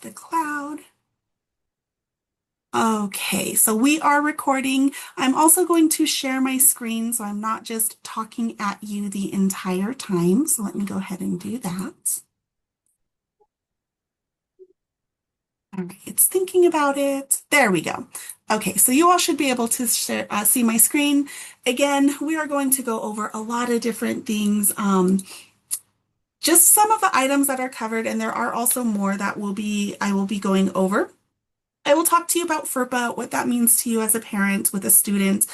the cloud. Okay, so we are recording. I'm also going to share my screen so I'm not just talking at you the entire time. So let me go ahead and do that. All right, it's thinking about it. There we go. Okay, so you all should be able to see my screen. Again, we are going to go over a lot of different things. Just some of the items that are covered, and there are also more that I will be going over. I will talk to you about FERPA, what that means to you as a parent with a student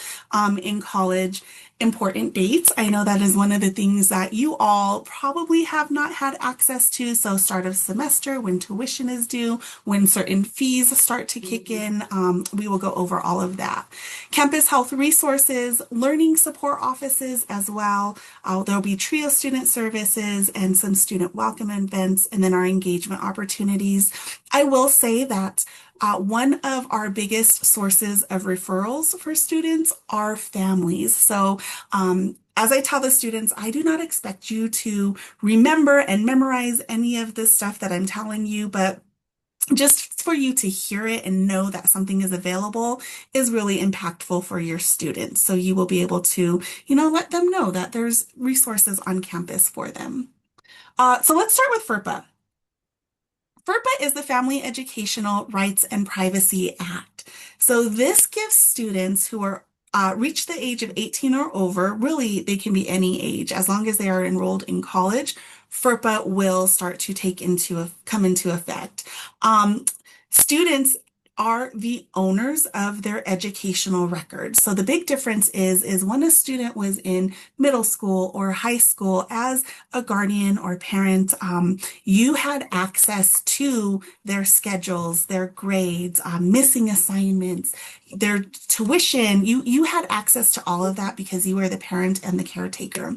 in college, important dates. I know that is one of the things that you all probably have not had access to. So start of semester, when tuition is due, when certain fees start to kick in, we will go over all of that. Campus health resources, learning support offices as well. There'll be TRIO student services and some student welcome events, and then our engagement opportunities. I will say that one of our biggest sources of referrals for students are families. So, as I tell the students, I do not expect you to remember and memorize any of this stuff that I'm telling you, but just for you to hear it and know that something is available is really impactful for your students. So you will be able to, let them know that there's resources on campus for them. So let's start with FERPA. FERPA is the Family Educational Rights and Privacy Act. So this gives students who are reach the age of 18 or over, really they can be any age, as long as they are enrolled in college, FERPA will start to come into effect. Students are the owners of their educational records. So the big difference is when a student was in middle school or high school as a guardian or parent, you had access to their schedules, their grades, missing assignments, their tuition. You had access to all of that because you were the parent and the caretaker.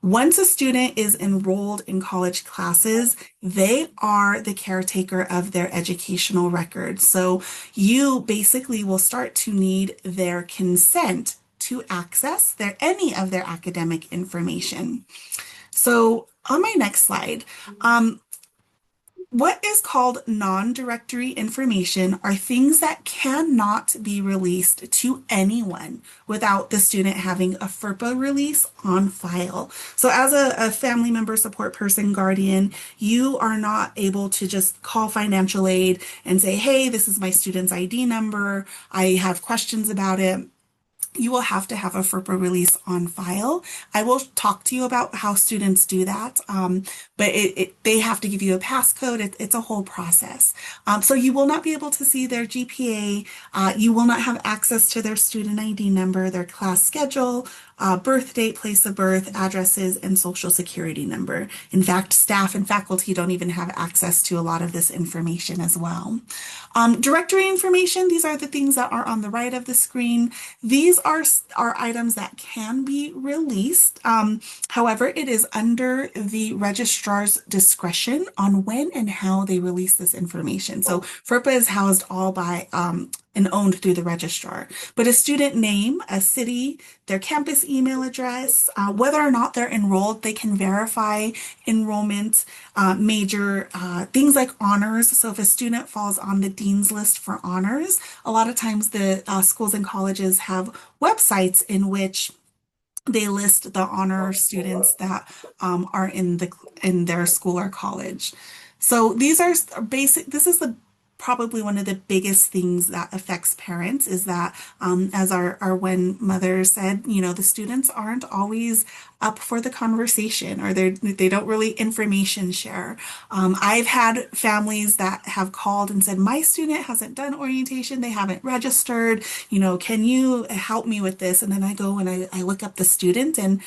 Once a student is enrolled in college classes, they are the caretaker of their educational records. So you basically will start to need their consent to access any of their academic information. So on my next slide, what is called non-directory information are things that cannot be released to anyone without the student having a FERPA release on file. So as a family member, support person, guardian, you are not able to just call financial aid and say, hey, this is my student's ID number. I have questions about it. You will have to have a FERPA release on file. I will talk to you about how students do that, but they have to give you a passcode. It's a whole process. So you will not be able to see their GPA. You will not have access to their student ID number, their class schedule, birth date, place of birth, addresses, and social security number. In fact, staff and faculty don't even have access to a lot of this information as well. Directory information, these are the things that are on the right of the screen. These are items that can be released. However, it is under the registrar's discretion on when and how they release this information. So FERPA is housed all by and owned through the registrar. But a student name, a city, their campus email address, whether or not they're enrolled, they can verify enrollment, major things like honors. So if a student falls on the dean's list for honors, a lot of times the schools and colleges have websites in which they list the honor students that are in their school or college. So these are basic. This is probably one of the biggest things that affects parents is that, as our when mother said, the students aren't always up for the conversation or they don't really information share. I've had families that have called and said, my student hasn't done orientation, they haven't registered, can you help me with this? And then I go and I look up the student and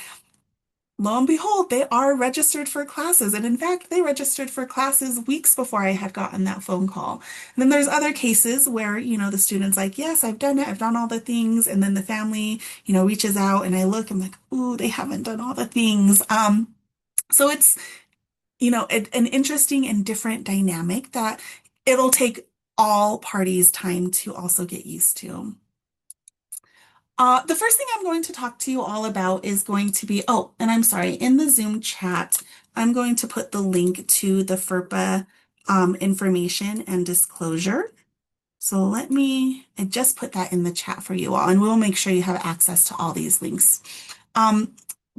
lo and behold, they are registered for classes. And in fact, they registered for classes weeks before I had gotten that phone call. And then there's other cases where, the student's like, yes, I've done it. I've done all the things. And then the family, reaches out and I look, I'm like, ooh, they haven't done all the things. So it's, an interesting and different dynamic that it'll take all parties time to also get used to. The first thing I'm going to talk to you all about is going to be, and I'm sorry, in the Zoom chat, I'm going to put the link to the FERPA information and disclosure. So I just put that in the chat for you all, and we'll make sure you have access to all these links. Um,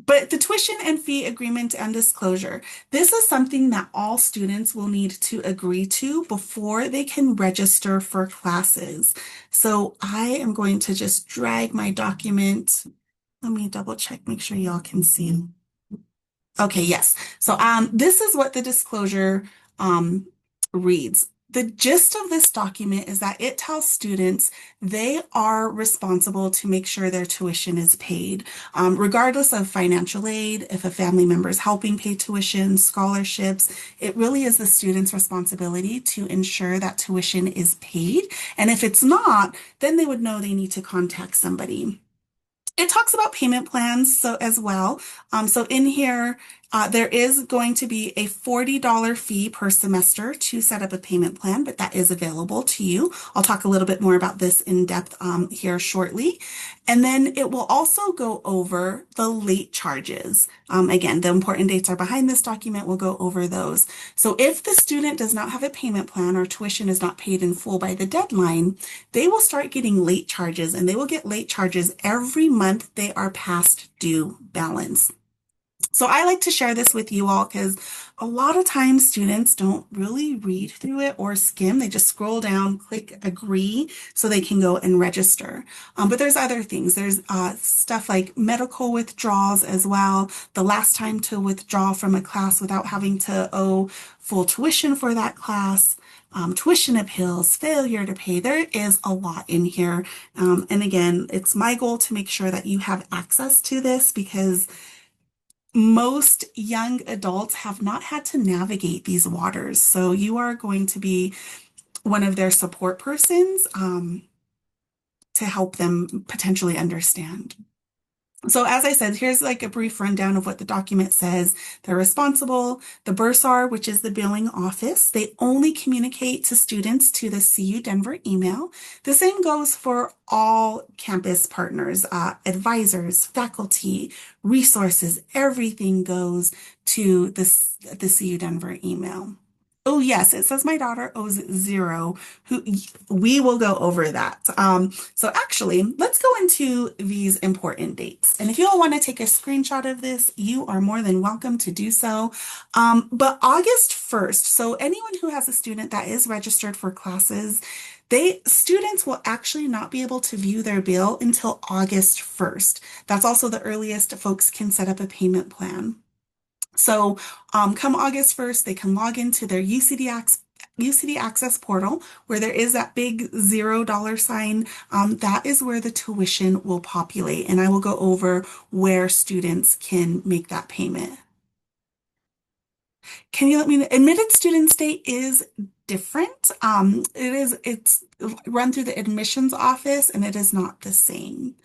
but the tuition and fee agreement and disclosure, this is something that all students will need to agree to before they can register for classes. So I am going to just drag my document. Let me double check, make sure y'all can see. Okay, yes. So this is what the disclosure um, reads. The gist of this document is that it tells students they are responsible to make sure their tuition is paid, regardless of financial aid, if a family member is helping pay tuition, scholarships. It really is the student's responsibility to ensure that tuition is paid. And if it's not, then they would know they need to contact somebody. It talks about payment plans so as well. So in here, there is going to be a $40 fee per semester to set up a payment plan, but that is available to you. I'll talk a little bit more about this in depth here shortly. And then it will also go over the late charges. Again, the important dates are behind this document. We'll go over those. So if the student does not have a payment plan or tuition is not paid in full by the deadline, they will start getting late charges, and they will get late charges every month they are past due balance. So I like to share this with you all because a lot of times students don't really read through it or skim. They just scroll down, click agree so they can go and register. But there's other things. There's stuff like medical withdrawals as well. The last time to withdraw from a class without having to owe full tuition for that class. Tuition appeals, failure to pay. There is a lot in here. And again, it's my goal to make sure that you have access to this because most young adults have not had to navigate these waters. So you are going to be one of their support persons to help them potentially understand. So as I said, here's like a brief rundown of what the document says. They're responsible. The bursar, which is the billing office, they only communicate to students to the CU Denver email. The same goes for all campus partners, advisors, faculty, resources, everything goes to the CU Denver email. Oh, yes, it says my daughter owes zero. We will go over that. So actually, let's go into these important dates. And if you all want to take a screenshot of this, you are more than welcome to do so. But August 1st, so anyone who has a student that is registered for classes, students will actually not be able to view their bill until August 1st. That's also the earliest folks can set up a payment plan. So come August 1st, they can log into their UCD Access portal where there is that big $0 sign. That is where the tuition will populate. And I will go over where students can make that payment. Can you let me know? Admitted student state is different. It's run through the admissions office and it is not the same.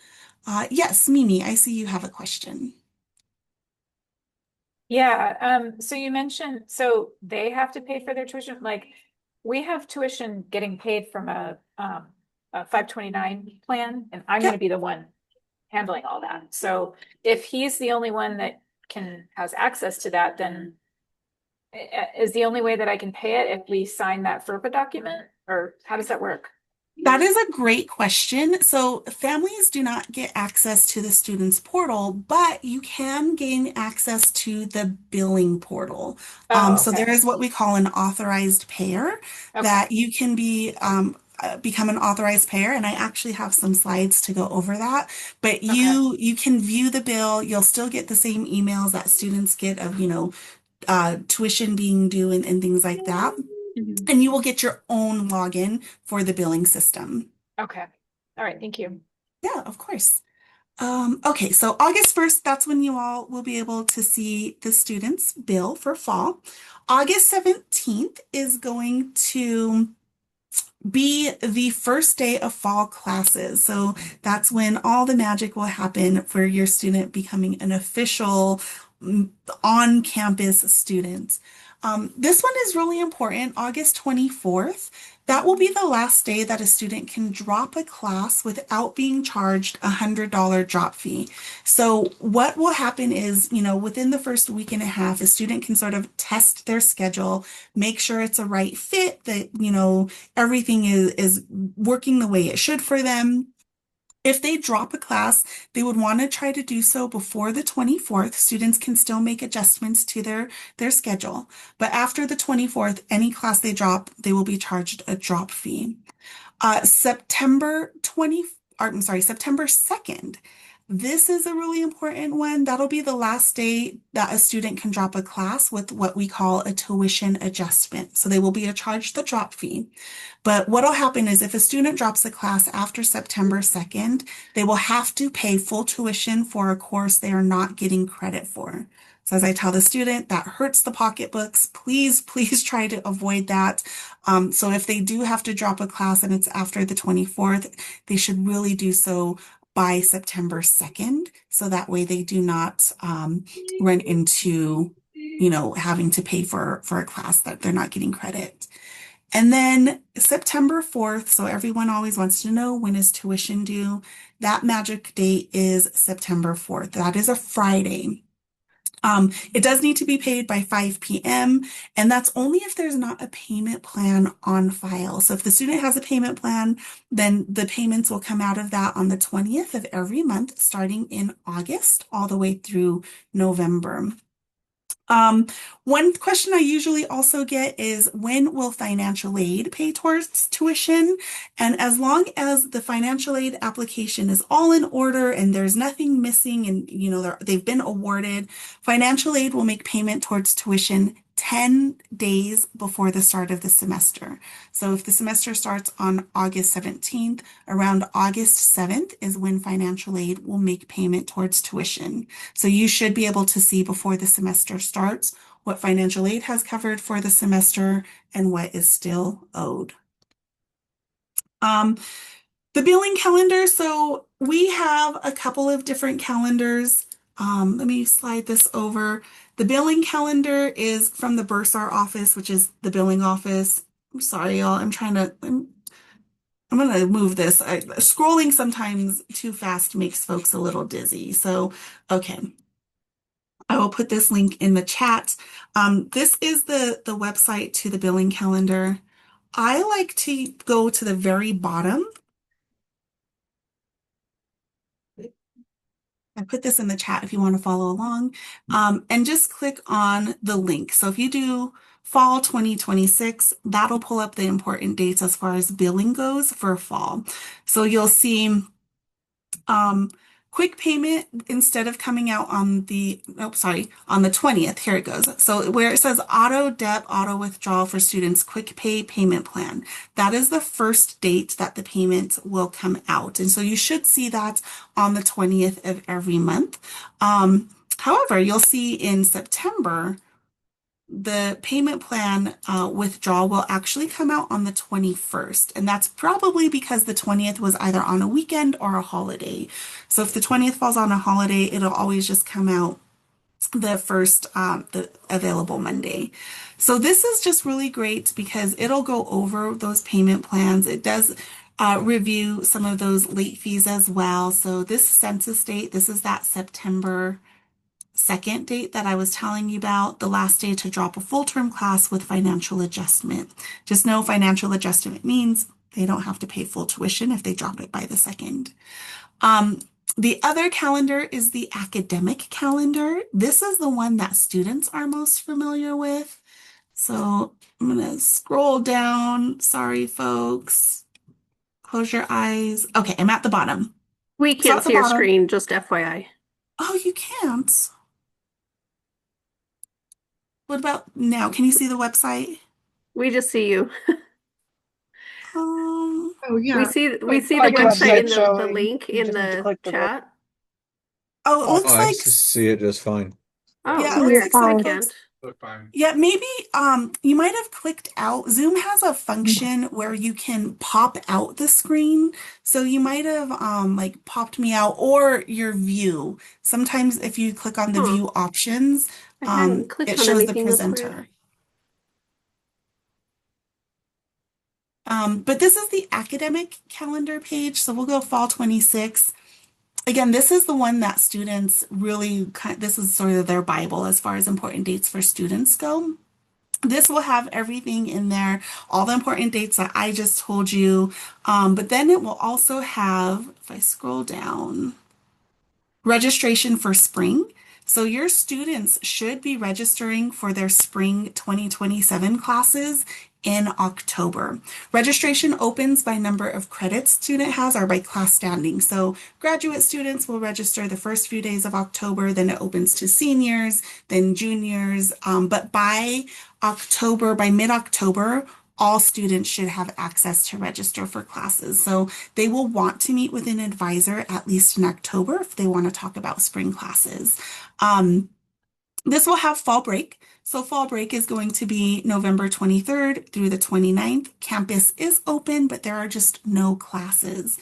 Yes, Mimi, I see you have a question. Yeah, so you mentioned, so they have to pay for their tuition, like we have tuition getting paid from a 529 plan, and I'm gonna be the one handling all that. So if he's the only one that has access to that, then is the only way that I can pay it if we sign that FERPA document, or how does that work? That is a great question. So families do not get access to the student's portal, but you can gain access to the billing portal. Oh, So okay. there is what we call an authorized payer Okay. that you can become an authorized payer, and I actually have some slides to go over that. But Okay. you can view the bill. You'll still get the same emails that students get of, tuition being due and things like that. Mhm. And you will get your own login for the billing system. Okay. All right. Thank you. Yeah, of course. Okay, so August 1st, that's when you all will be able to see the students' bill for fall. August 17th is going to be the first day of fall classes. So that's when all the magic will happen for your student becoming an official on-campus student. This one is really important, August 24th. That will be the last day that a student can drop a class without being charged a $100 drop fee. So what will happen is, within the first week and a half, a student can sort of test their schedule, make sure it's a right fit, that, everything is working the way it should for them. If they drop a class, they would want to try to do so before the 24th. Students can still make adjustments to their schedule. But after the 24th, any class they drop, they will be charged a drop fee. September 20, or I'm sorry, September 2nd. This is a really important one. That'll be the last day that a student can drop a class with what we call a tuition adjustment. So they will be charged the drop fee. But what'll happen is if a student drops a class after September 2nd, they will have to pay full tuition for a course they are not getting credit for. So as I tell the student, that hurts the pocketbooks. Please, please try to avoid that. So if they do have to drop a class and it's after the 24th, they should really do so by September 2nd. So that way they do not run into, having to pay for a class that they're not getting credit. And then September 4th, so everyone always wants to know when is tuition due. That magic date is September 4th. That is a Friday. It does need to be paid by 5 p.m., and that's only if there's not a payment plan on file. So if the student has a payment plan, then the payments will come out of that on the 20th of every month, starting in August all the way through November. One question I usually also get is when will financial aid pay towards tuition? And as long as the financial aid application is all in order and there's nothing missing and they've been awarded, financial aid will make payment towards tuition 10 days before the start of the semester. So if the semester starts on August 17th, around August 7th is when financial aid will make payment towards tuition. So you should be able to see before the semester starts what financial aid has covered for the semester and what is still owed. The billing calendar. So we have a couple of different calendars. Let me slide this over. The billing calendar is from the Bursar office, which is the billing office. I'm sorry, y'all. I'm going to move this. Scrolling sometimes too fast makes folks a little dizzy. So, okay. I will put this link in the chat. This is the website to the billing calendar. I like to go to the very bottom. I put this in the chat if you want to follow along, and just click on the link. So if you do fall 2026, that'll pull up the important dates as far as billing goes for fall. So you'll see quick payment instead of coming out on the, on the 20th. Here it goes. So where it says auto deb, auto withdrawal for students, quick pay payment plan. That is the first date that the payment will come out. And so you should see that on the 20th of every month. However, you'll see in September, the payment plan withdrawal will actually come out on the 21st. And that's probably because the 20th was either on a weekend or a holiday. So if the 20th falls on a holiday, it'll always just come out the first, the available Monday. So this is just really great because it'll go over those payment plans. It does review some of those late fees as well. So this census date, this is that September 2nd date that I was telling you about, the last day to drop a full term class with financial adjustment. Just know financial adjustment means they don't have to pay full tuition if they drop it by the 2nd. The other calendar is the academic calendar. This is the one that students are most familiar with. So I'm going to scroll down. Sorry, folks. Close your eyes. Okay, I'm at the bottom. We can't see your screen, just FYI. Oh, you can't? What about now? Can you see the website? We just see you. Oh yeah. We see the website in the link in the chat. Oh, it looks I like see it just fine. Oh, yeah, it looks like folks. Yeah, maybe you might have clicked out. Zoom has a function where you can pop out the screen. So you might have like popped me out or your view. Sometimes if you click on the view options, it shows the presenter. But this is the academic calendar page. So we'll go fall 26. Again, this is the one that students really this is sort of their Bible as far as important dates for students go. This will have everything in there, all the important dates that I just told you. But then it will also have, if I scroll down, registration for spring. So your students should be registering for their spring 2027 classes in October. Registration opens by number of credits student has or by class standing. So graduate students will register the first few days of October, then it opens to seniors, then juniors. But by October, by mid-October, all students should have access to register for classes. So they will want to meet with an advisor at least in October if they want to talk about spring classes. This will have fall break. So fall break is going to be November 23rd through the 29th. Campus is open, but there are just no classes.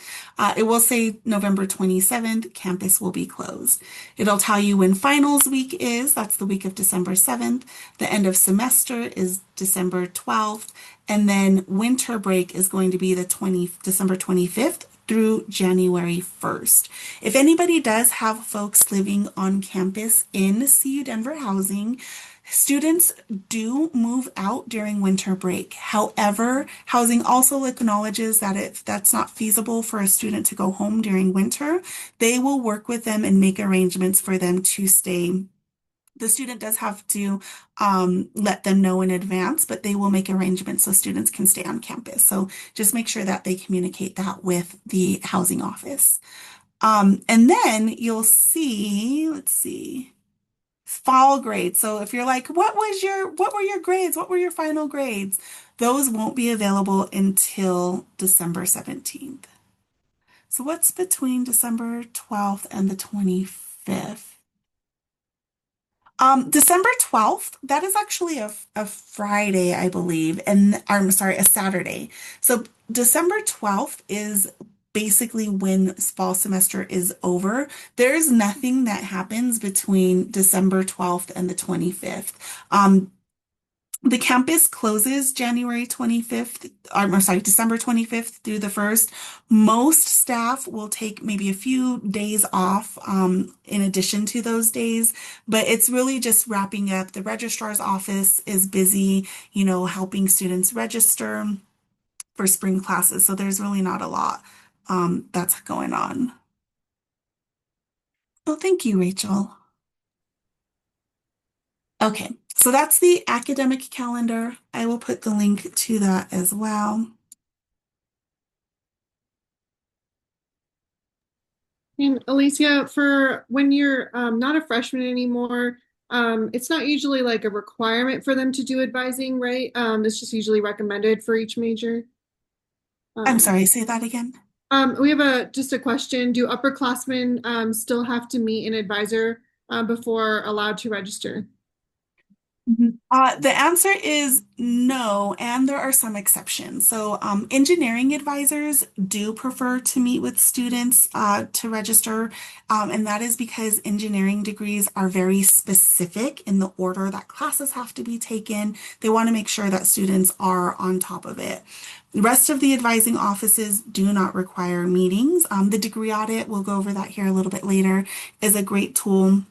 It will say November 27th, campus will be closed. It'll tell you when finals week is. That's the week of December 7th. The end of semester is December 12th. And then winter break is going to be December 25th through January 1st. If anybody does have folks living on campus in CU Denver housing, students do move out during winter break. However, housing also acknowledges that if that's not feasible for a student to go home during winter, they will work with them and make arrangements for them to stay. The student does have to let them know in advance, but they will make arrangements so students can stay on campus. So just make sure that they communicate that with the housing office. And then you'll see, let's see, fall grades. So if you're like, what were your grades? What were your final grades? Those won't be available until December 17th. So what's between December 12th and the 25th? December 12th, that is actually a Friday, I believe, and I'm sorry, a Saturday. So December 12th is basically when fall semester is over. There's nothing that happens between December 12th and the 25th. The campus closes January 25th, I'm sorry, December 25th through the 1st. Most staff will take maybe a few days off in addition to those days, but it's really just wrapping up. The registrar's office is busy, helping students register for spring classes. So there's really not a lot that's going on. Oh, thank you, Rachel. Okay, so that's the academic calendar. I will put the link to that as well. And Alicia, for when you're not a freshman anymore, it's not usually like a requirement for them to do advising, right? It's just usually recommended for each major. I'm sorry, say that again. We have just a question. Do upperclassmen still have to meet an advisor before allowed to register? The answer is no, and there are some exceptions. So, engineering advisors do prefer to meet with students to register, and that is because engineering degrees are very specific in the order that classes have to be taken. They want to make sure that students are on top of it. The rest of the advising offices do not require meetings. The degree audit, we'll go over that here a little bit later, is a great tool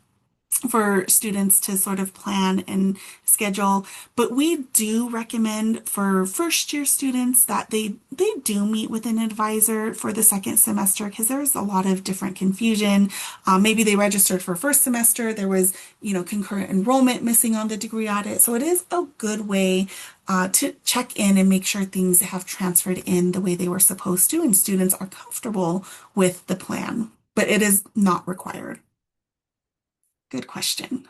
for students to sort of plan and schedule. But we do recommend for first year students that they do meet with an advisor for the second semester because there's a lot of different confusion. Maybe they registered for first semester, there was, concurrent enrollment missing on the degree audit. So it is a good way to check in and make sure things have transferred in the way they were supposed to and students are comfortable with the plan, but it is not required. Good question.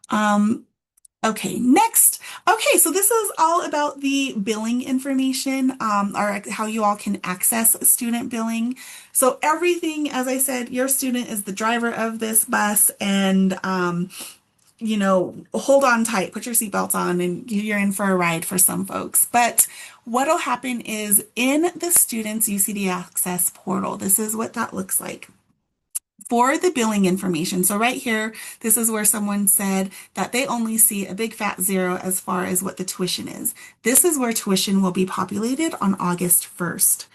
Okay, next. Okay, so this is all about the billing information, or how you all can access student billing. So everything, as I said, your student is the driver of this bus and, hold on tight, put your seatbelts on, and you're in for a ride for some folks. But what'll happen is in the student's UCD Access portal, this is what that looks like. for the billing information. So right here, this is where someone said that they only see a big fat zero as far as what the tuition is. This is where tuition will be populated on August 1st.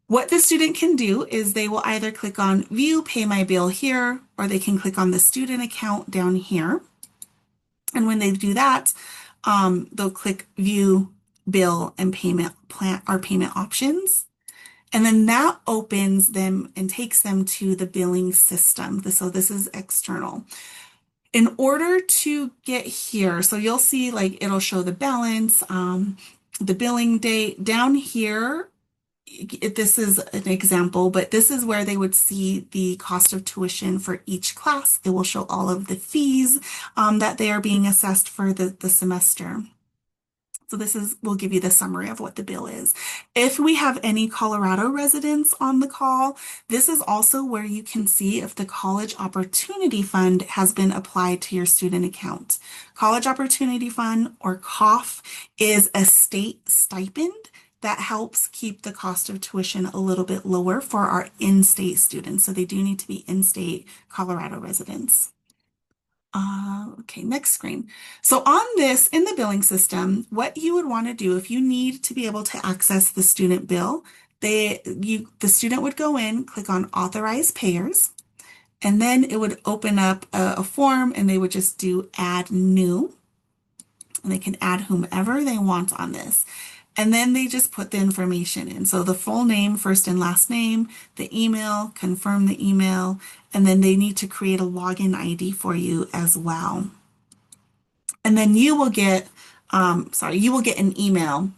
What the student can do is they will either click on View Pay My Bill here, or they can click on the student account down here. And when they do that, they'll click View Bill and Payment Plan or Payment Options. And then that opens them and takes them to the billing system. So this is external. In order to get here, so you'll see like it'll show the balance, the billing date down here. This is an example, but this is where they would see the cost of tuition for each class. It will show all of the fees that they are being assessed for the semester. So will give you the summary of what the bill is. If we have any Colorado residents on the call, this is also where you can see if the College Opportunity Fund has been applied to your student account. College Opportunity Fund, or COF, is a state stipend that helps keep the cost of tuition a little bit lower for our in-state students. So they do need to be in-state Colorado residents. Okay, next screen. So on this, in the billing system, what you would want to do if you need to be able to access the student bill, the student would go in, click on Authorize Payers, and then it would open up a form and they would just do Add New, and they can add whomever they want on this. And then they just put the information in. So the full name, first and last name, the email, confirm the email, and then they need to create a login ID for you as well. And then you will get, you will get an email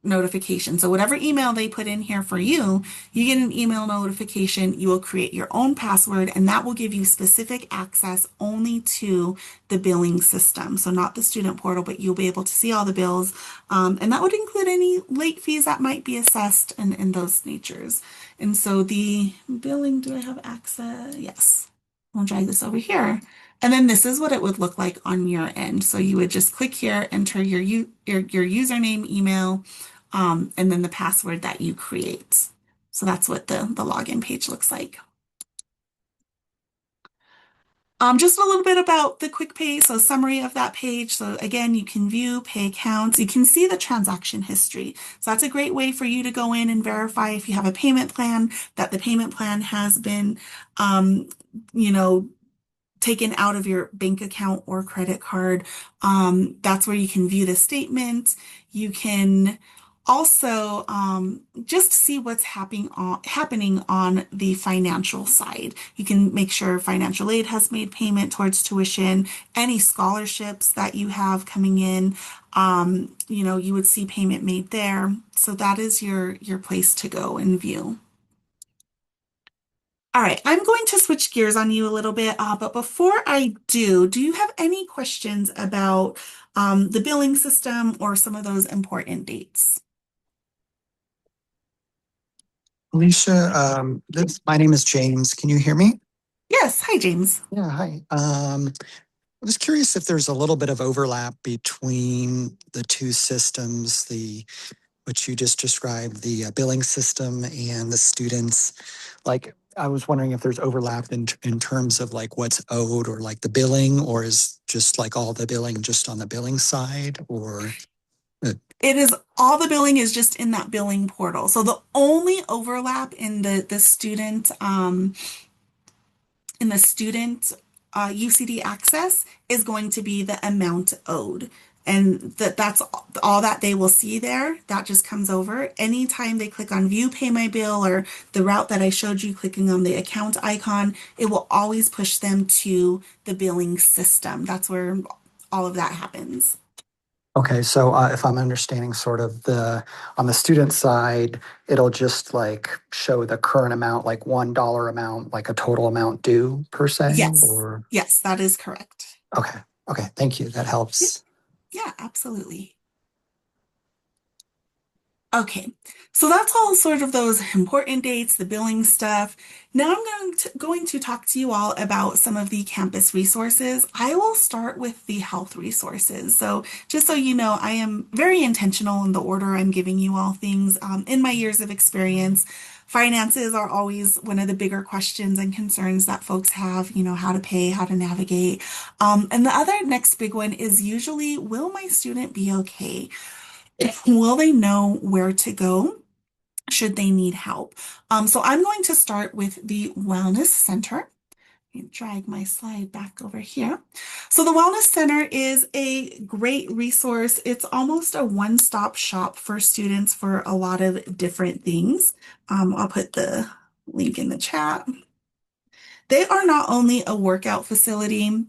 notification. So whatever email they put in here for you, you get an email notification. You will create your own password, and that will give you specific access only to the billing system. So not the student portal, but you'll be able to see all the bills. And that would include any late fees that might be assessed and those natures. And so the billing, do I have access? Yes. I'll drag this over here. And then this is what it would look like on your end. So you would just click here, enter your username, email, and then the password that you create. So that's what the login page looks like. Just a little bit about the Quick Pay, so summary of that page. So again, you can view pay accounts. You can see the transaction history. So that's a great way for you to go in and verify if you have a payment plan, that the payment plan has been, taken out of your bank account or credit card. That's where you can view the statement. You can also just see what's happening on the financial side. You can make sure financial aid has made payment towards tuition, any scholarships that you have coming in, you would see payment made there. So that is your place to go and view. All right, I'm going to switch gears on you a little bit, but before I do you have any questions about the billing system or some of those important dates? Alicia, my name is James. Can you hear me? Yes. Hi, James. Yeah, hi. I was curious if there's a little bit of overlap between the two systems, which you just described, the billing system and the students. Like, I was wondering if there's overlap in terms of like what's owed or like the billing, or is just like all the billing just on the billing side, or? It is all the billing is just in that billing portal. So the only overlap in the student UCD access is going to be the amount owed. And that's all that they will see there. That just comes over. Anytime they click on View Pay My Bill or the route that I showed you, clicking on the account icon, it will always push them to the billing system. That's where all of that happens. Okay, so if I'm understanding sort of on the student side, it'll just like show the current amount, like $1 amount, like a total amount due per se? Yes. Or? Yes, that is correct. Okay. Thank you. That helps. Yeah, absolutely. Okay, so that's all sort of those important dates, the billing stuff. Now I'm going to talk to you all about some of the campus resources. I will start with the health resources. So just so you know, I am very intentional in the order I'm giving you all things. In my years of experience, finances are always one of the bigger questions and concerns that folks have, how to pay, how to navigate. And the other next big one is usually, will my student be okay? Will they know where to go should they need help? So I'm going to start with the Wellness Center. Let me drag my slide back over here. So the Wellness Center is a great resource. It's almost a one-stop shop for students for a lot of different things. I'll put the link in the chat. They are not only a workout facility,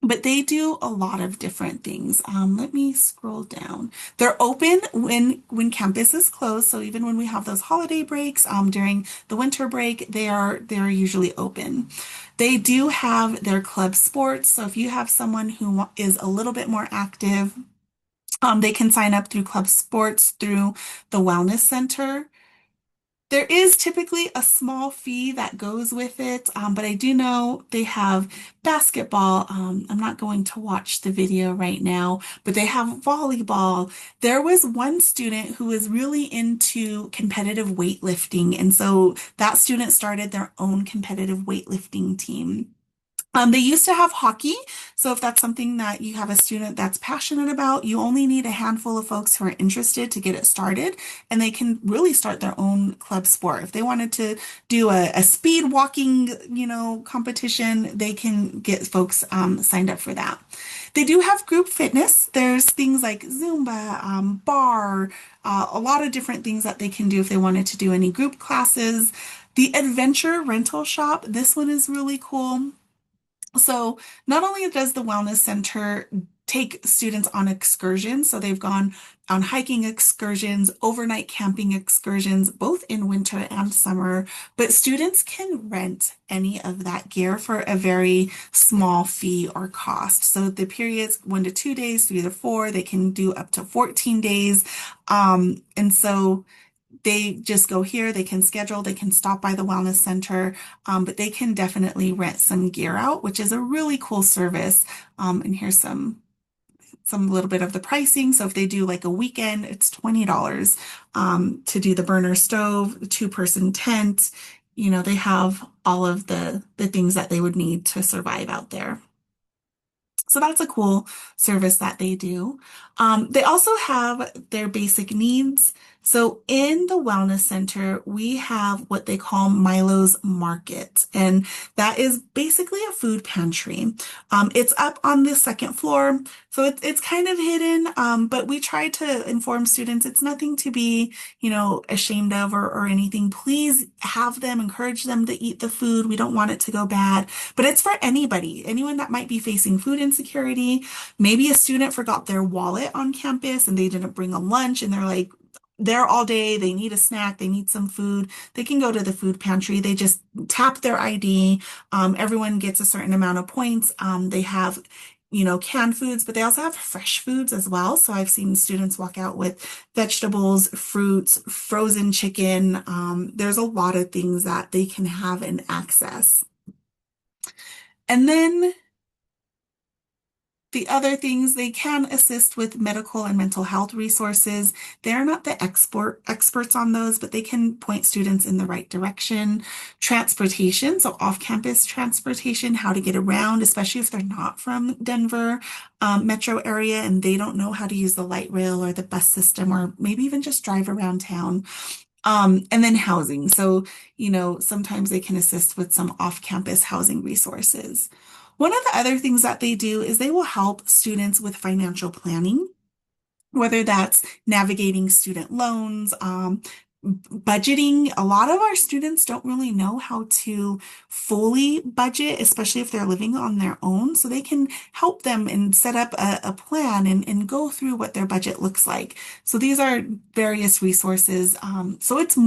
but they do a lot of different things. Let me scroll down. They're open when campus is closed. So even when we have those holiday breaks, during the winter break, they're usually open. They do have their club sports. So if you have someone who is a little bit more active, they can sign up through club sports through the Wellness Center. There is typically a small fee that goes with it, but I do know they have basketball. I'm not going to watch the video right now, but they have volleyball. There was one student who was really into competitive weightlifting, and so that student started their own competitive weightlifting team. They used to have hockey, so if that's something that you have a student that's passionate about, you only need a handful of folks who are interested to get it started, and they can really start their own club sport. If they wanted to do a speed walking, competition, they can get folks signed up for that. They do have group fitness. There's things like Zumba, bar, a lot of different things that they can do if they wanted to do any group classes. The Adventure Rental Shop, this one is really cool. So not only does the Wellness Center take students on excursions, so they've gone on hiking excursions, overnight camping excursions, both in winter and summer, but students can rent any of that gear for a very small fee or cost. So the periods 1 to 2 days, 3 to 4, they can do up to 14 days. And so they just go here, they can schedule, they can stop by the Wellness Center, but they can definitely rent some gear out, which is a really cool service. And here's some little bit of the pricing. So if they do like a weekend, it's $20 to do the burner stove, the 2-person tent. They have all of the things that they would need to survive out there. So that's a cool service that they do. They also have their basic needs. So in the Wellness Center, we have what they call Milo's Market, and that is basically a food pantry. It's up on the second floor, so it's kind of hidden, but we try to inform students it's nothing to be, ashamed of or anything. Please have them, encourage them to eat the food. We don't want it to go bad, but it's for anyone that might be facing food insecurity. Maybe a student forgot their wallet on campus and they didn't bring a lunch and they're like, there all day, they need a snack, they need some food, they can go to the food pantry. They just tap their ID. Everyone gets a certain amount of points. They have, canned foods, but they also have fresh foods as well. So I've seen students walk out with vegetables, fruits, frozen chicken. There's a lot of things that they can have and access. And then the other things, they can assist with medical and mental health resources. They're not the experts on those, but they can point students in the right direction. Transportation, so off-campus transportation, how to get around, especially if they're not from Denver metro area and they don't know how to use the light rail or the bus system, or maybe even just drive around town. And then housing. So, sometimes they can assist with some off-campus housing resources. One of the other things that they do is they will help students with financial planning, whether that's navigating student loans, budgeting. A lot of our students don't really know how to fully budget, especially if they're living on their own. So they can help them and set up a plan and go through what their budget looks like. So these are various resources. So it's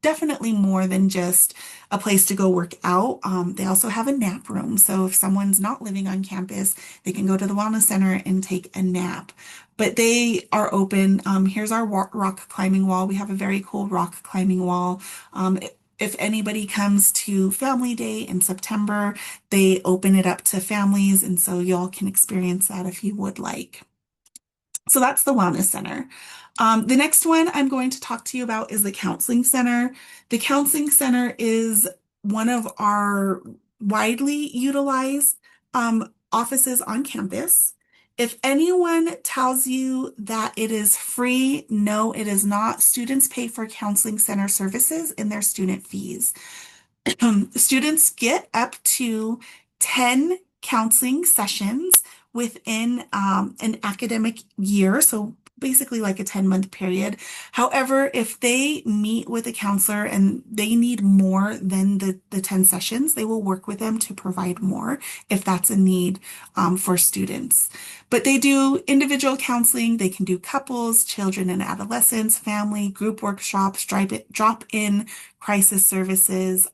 definitely more than just a place to go work out. They also have a nap room. So if someone's not living on campus, they can go to the Wellness Center and take a nap. but they are open. Here's our rock climbing wall. We have a very cool rock climbing wall. If anybody comes to Family Day in September, they open it up to families, and so y'all can experience that if you would like. So that's the Wellness Center. The next one I'm going to talk to you about is the Counseling Center. The Counseling Center is one of our widely utilized offices on campus. If anyone tells you that it is free, no, it is not. Students pay for counseling center services in their student fees. Students get up to 10 counseling sessions within an academic year, so basically like a 10-month period. However, if they meet with a counselor and they need more than the 10 sessions, they will work with them to provide more if that's a need for students. But they do individual counseling, they can do couples, children and adolescents, family, group workshops, drop-in crisis services.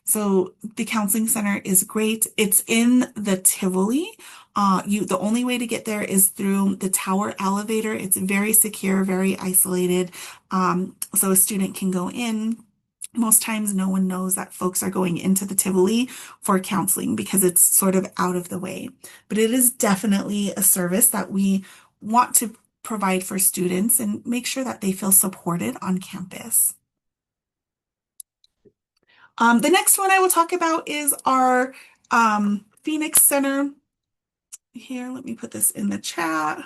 So the counseling center is great. It's in the Tivoli. The only way to get there is through the tower elevator. It's very secure, very isolated. So a student can go in. Most times no one knows that folks are going into the Tivoli for counseling because it's sort of out of the way. But it is definitely a service that we want to provide for students and make sure that they feel supported on campus. The next one I will talk about is our Phoenix Center. Here, let me put this in the chat.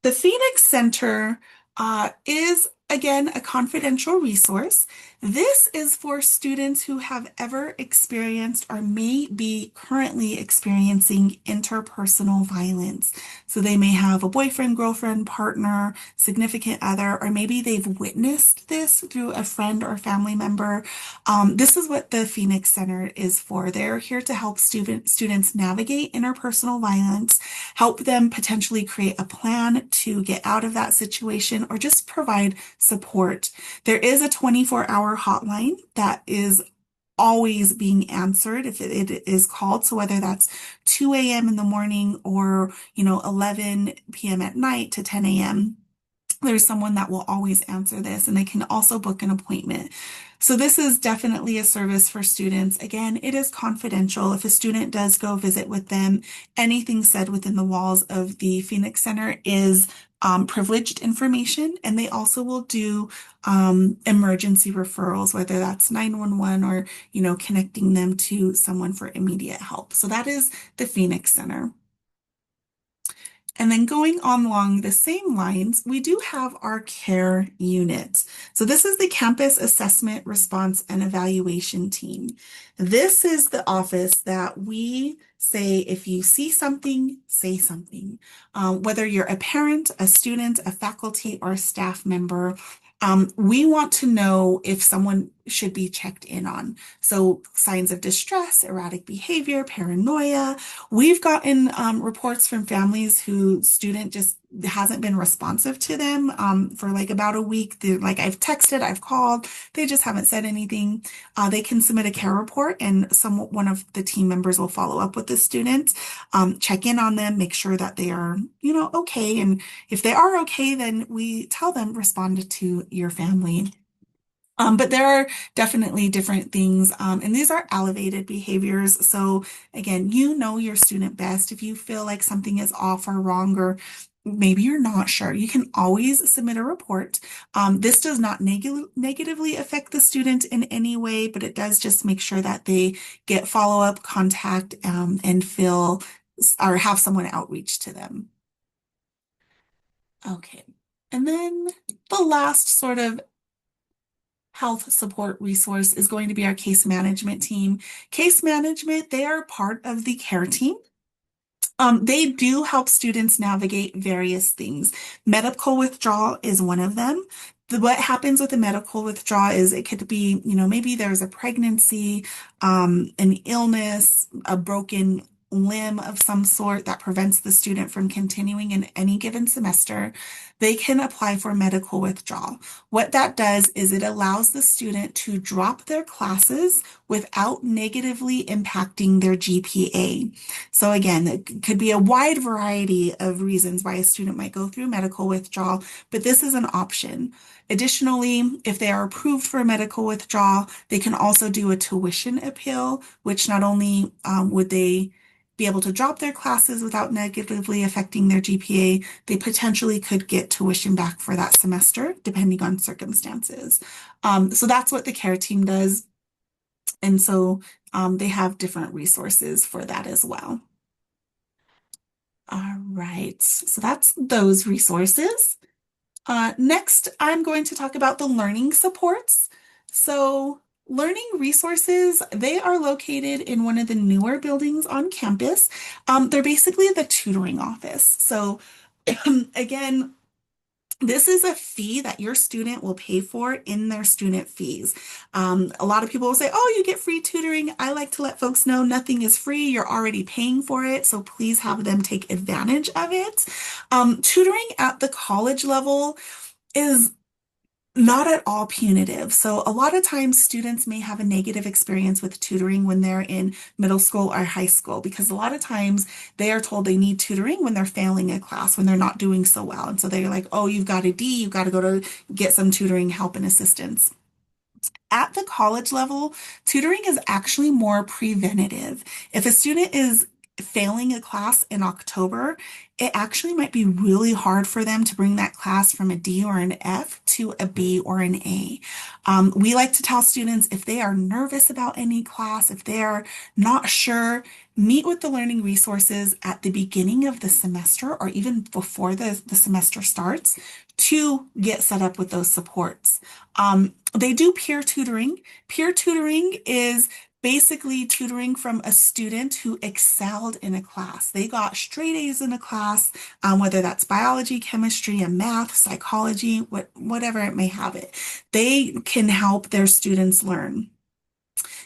The Phoenix Center is, again, a confidential resource. This is for students who have ever experienced or may be currently experiencing interpersonal violence. So they may have a boyfriend, girlfriend, partner, significant other, or maybe they've witnessed this through a friend or family member. This is what the Phoenix Center is for. They're here to help students navigate interpersonal violence, help them potentially create a plan to get out of that situation, or just provide support. There is a 24-hour hotline that is always being answered if it is called. So whether that's 2 a.m. in the morning or, 11 p.m. at night to 10 a.m., there's someone that will always answer this, and they can also book an appointment. So this is definitely a service for students. Again, it is confidential. If a student does go visit with them, anything said within the walls of the Phoenix Center is privileged information, and they also will do emergency referrals, whether that's 911 or, connecting them to someone for immediate help. So that is the Phoenix Center. And then going on along the same lines, we do have our CARE unit. So this is the Campus Assessment, Response, and Evaluation Team. This is the office that we say, if you see something, say something. Whether you're a parent, a student, a faculty, or a staff member, we want to know if someone should be checked in on. So signs of distress, erratic behavior, paranoia. We've gotten reports from families whose student just hasn't been responsive to them for like about a week. They're like, I've texted, I've called, they just haven't said anything. They can submit a care report, and one of the team members will follow up with the student, check in on them, make sure that they are, okay. And if they are okay, then we tell them respond to your family. But there are definitely different things, and these are elevated behaviors. So again, you know your student best. If you feel like something is off or wrong, or maybe you're not sure, you can always submit a report. This does not negatively affect the student in any way, but it does just make sure that they get follow-up contact and feel or have someone outreach to them. Okay, and then the last sort of health support resource is going to be our case management team. Case management, they are part of the care team. They do help students navigate various things. Medical withdrawal is one of them. What happens with a medical withdrawal is it could be, maybe there's a pregnancy, an illness, a broken limb of some sort that prevents the student from continuing in any given semester, they can apply for medical withdrawal. What that does is it allows the student to drop their classes without negatively impacting their GPA. So again, it could be a wide variety of reasons why a student might go through medical withdrawal, but this is an option. Additionally, if they are approved for medical withdrawal, they can also do a tuition appeal, which not only would they be able to drop their classes without negatively affecting their GPA, they potentially could get tuition back for that semester, depending on circumstances. So that's what the care team does. And so they have different resources for that as well. All right, so that's those resources. Next, I'm going to talk about the learning supports. So learning resources, they are located in one of the newer buildings on campus. They're basically the tutoring office. So again, this is a fee that your student will pay for in their student fees. A lot of people will say, oh, you get free tutoring. I like to let folks know nothing is free. You're already paying for it. So please have them take advantage of it. Tutoring at the college level is not at all punitive. So a lot of times students may have a negative experience with tutoring when they're in middle school or high school, because a lot of times they are told they need tutoring when they're failing a class, when they're not doing so well. And so they're like, oh, you've got a D, you've got to go to get some tutoring help and assistance. At the college level, tutoring is actually more preventative. If a student is failing a class in October, it actually might be really hard for them to bring that class from a D or an F to a B or an A. We like to tell students if they are nervous about any class, if they're not sure, meet with the learning resources at the beginning of the semester or even before the semester starts to get set up with those supports. They do peer tutoring. Peer tutoring is basically tutoring from a student who excelled in a class. They got straight A's in a class, whether that's biology, chemistry, and math, psychology, whatever it may have it. They can help their students learn.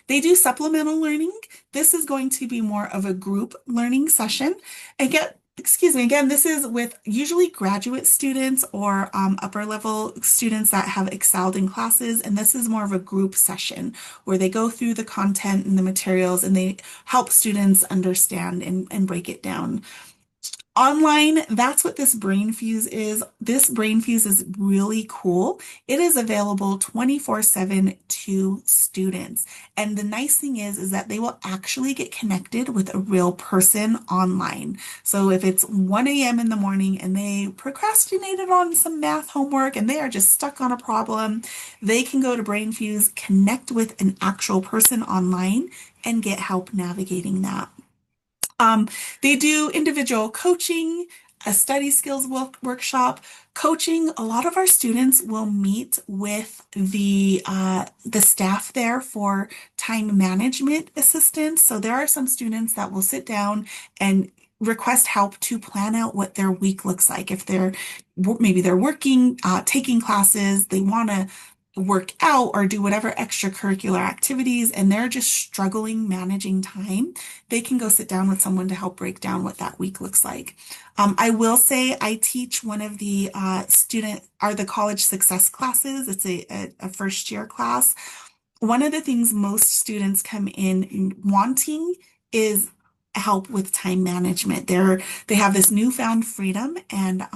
They do supplemental learning. This is going to be more of a group learning session. Again, this is with usually graduate students or upper level students that have excelled in classes. And this is more of a group session where they go through the content and the materials and they help students understand and break it down. Online, that's what this BrainFuse is. This BrainFuse is really cool. It is available 24/7 to students. And the nice thing is that they will actually get connected with a real person online. So if it's 1 a.m. in the morning and they procrastinated on some math homework and they are just stuck on a problem, they can go to BrainFuse, connect with an actual person online, and get help navigating that. They do individual coaching, a study skills workshop, coaching. A lot of our students will meet with the staff there for time management assistance. So there are some students that will sit down and request help to plan out what their week looks like. If maybe they're working, taking classes, they want to work out or do whatever extracurricular activities, and they're just struggling managing time, they can go sit down with someone to help break down what that week looks like. I will say I teach one of the the college success classes. It's a first year class. One of the things most students come in wanting is help with time management. They have this newfound freedom, and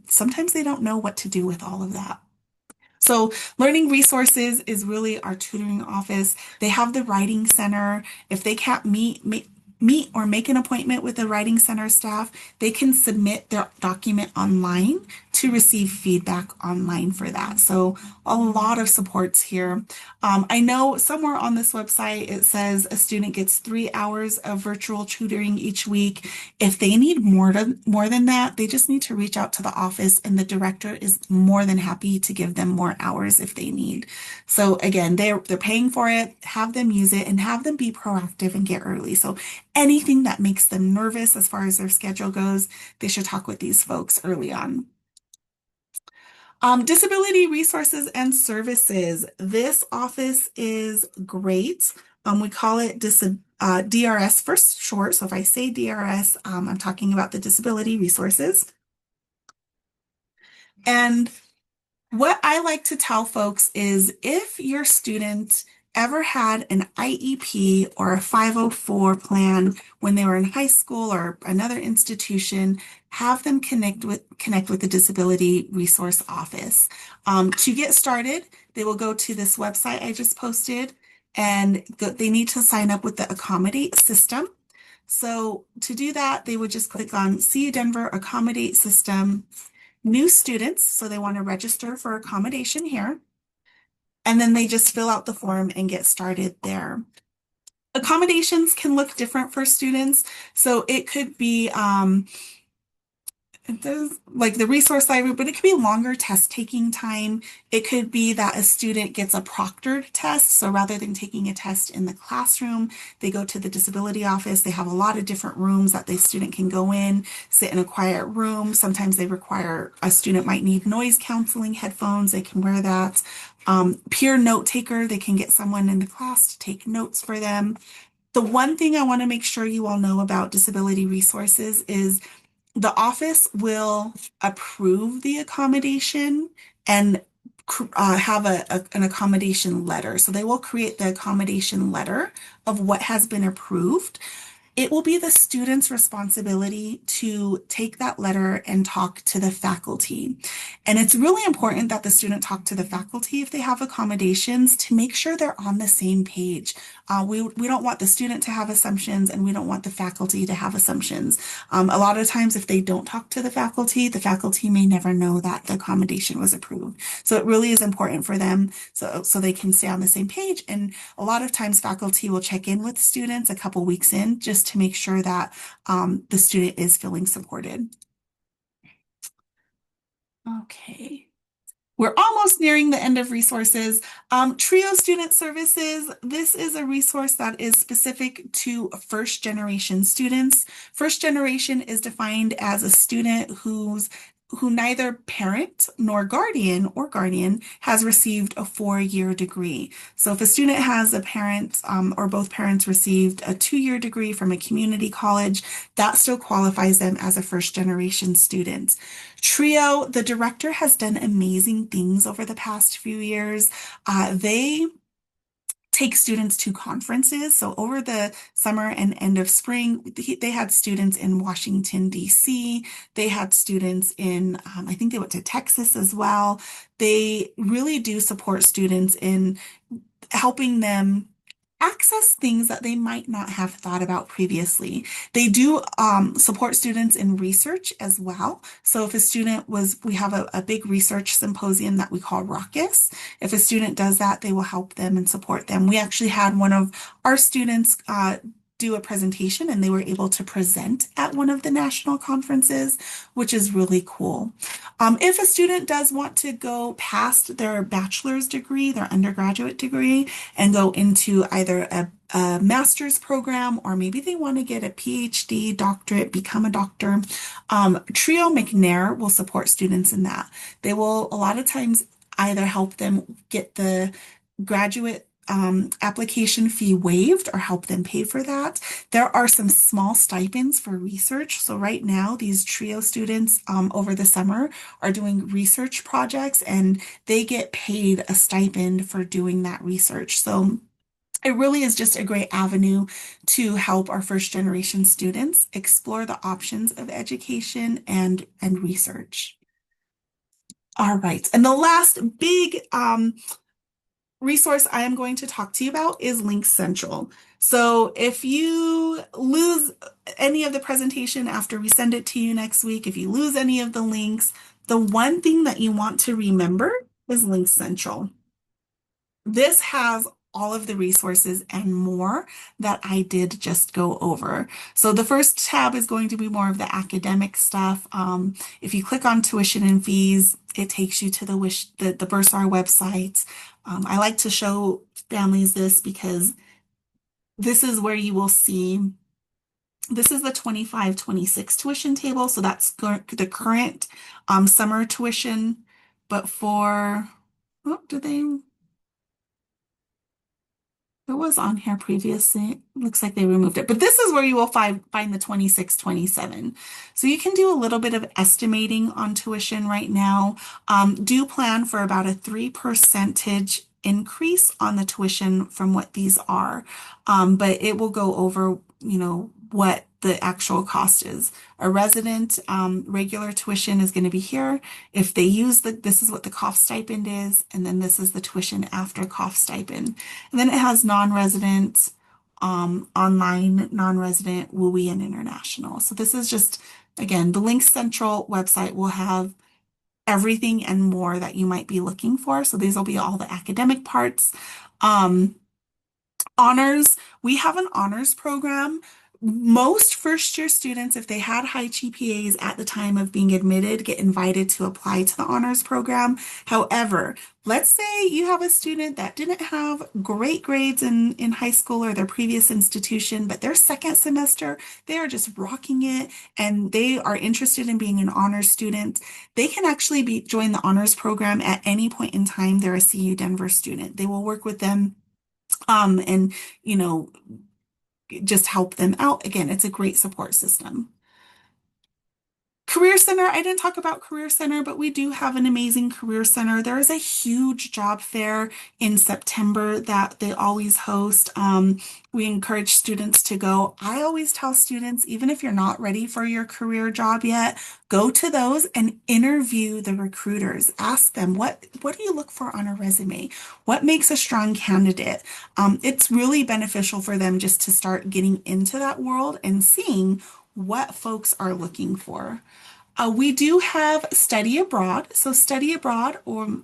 sometimes they don't know what to do with all of that. So learning resources is really our tutoring office. They have the writing center. If they can't meet or make an appointment with the writing center staff, they can submit their document online to receive feedback online for that. So a lot of supports here. I know somewhere on this website it says a student gets 3 hours of virtual tutoring each week. If they need more than that, they just need to reach out to the office and the director is more than happy to give them more hours if they need. So again, they're paying for it, have them use it and have them be proactive and get early. So anything that makes them nervous as far as their schedule goes, they should talk with these folks early on. Disability resources and services. This office is great. We call it DRS for short. So if I say DRS, I'm talking about the disability resources. And what I like to tell folks is if your student ever had an IEP or a 504 plan when they were in high school or another institution, have them connect with the Disability Resource Office. To get started, they will go to this website I just posted, and they need to sign up with the Accommodate system. So to do that, they would just click on CU Denver Accommodate System, new students, so they want to register for accommodation here. And then they just fill out the form and get started there. Accommodations can look different for students. So it could be like the resource library, but it could be longer test taking time. It could be that a student gets a proctored test. So rather than taking a test in the classroom, they go to the disability office. They have a lot of different rooms that the student can go in, sit in a quiet room. Sometimes they require, a student might need noise counseling headphones. They can wear that. Peer note taker, they can get someone in the class to take notes for them. The one thing I want to make sure you all know about disability resources is the office will approve the accommodation and have an accommodation letter. So they will create the accommodation letter of what has been approved. It will be the student's responsibility to take that letter and talk to the faculty. And it's really important that the student talk to the faculty if they have accommodations to make sure they're on the same page. We don't want the student to have assumptions, and we don't want the faculty to have assumptions. A lot of times if they don't talk to the faculty may never know that the accommodation was approved. So it really is important for them so they can stay on the same page. And a lot of times faculty will check in with students a couple weeks in just to make sure that the student is feeling supported. Okay. We're almost nearing the end of resources. TRIO Student Services, this is a resource that is specific to first generation students. First generation is defined as a student who neither parent nor guardian has received a 4-year degree. So if a student has a parent or both parents received a 2-year degree from a community college, that still qualifies them as a first generation student. TRIO, the director has done amazing things over the past few years. They take students to conferences. So over the summer and end of spring, they had students in Washington, D.C. They had students in, I think they went to Texas as well. They really do support students in helping them access things that they might not have thought about previously. They do support students in research as well. So if a student we have a big research symposium that we call Raucous. If a student does that, they will help them and support them. We actually had one of our students do a presentation, and they were able to present at one of the national conferences, which is really cool. If a student does want to go past their bachelor's degree, their undergraduate degree, and go into either a master's program, or maybe they want to get a PhD, doctorate, become a doctor, TRIO McNair will support students in that. They will a lot of times either help them get the graduate application fee waived or help them pay for that. There are some small stipends for research. So right now, these TRIO students over the summer are doing research projects, and they get paid a stipend for doing that research. So it really is just a great avenue to help our first generation students explore the options of education and research. All right, and the last big resource I am going to talk to you about is Links Central. So if you lose any of the presentation after we send it to you next week, if you lose any of the links, the one thing that you want to remember is Links Central. This has all of the resources and more that I did just go over. So the first tab is going to be more of the academic stuff. If you click on tuition and fees, it takes you to the Bursar website. I like to show families this because this is where you will see, this is the 25-26 tuition table. So that's the current summer tuition, but for, oh, It was on here previously. Looks like they removed it, but this is where you will find the 26, 27. So you can do a little bit of estimating on tuition right now. Do plan for about a 3% increase on the tuition from what these are. But it will go over, what the actual cost is. A resident regular tuition is going to be here. If they use this is what the COF stipend is, and then this is the tuition after COF stipend. And then it has non-resident, online, non-resident, WUI, and international. So this is just, again, the Link Central website will have everything and more that you might be looking for. So these will be all the academic parts. Honors, we have an honors program. Most first year students, if they had high GPAs at the time of being admitted, get invited to apply to the honors program. However, let's say you have a student that didn't have great grades in high school or their previous institution, but their second semester, they are just rocking it and they are interested in being an honors student. They can actually join the honors program at any point in time. They're a CU Denver student. They will work with them and just help them out. Again, it's a great support system. Career Center, I didn't talk about Career Center, but we do have an amazing Career Center. There is a huge job fair in September that they always host. We encourage students to go. I always tell students, even if you're not ready for your career job yet, go to those and interview the recruiters. Ask them, what do you look for on a resume? What makes a strong candidate? It's really beneficial for them just to start getting into that world and seeing what folks are looking for. We do have study abroad. So study abroad or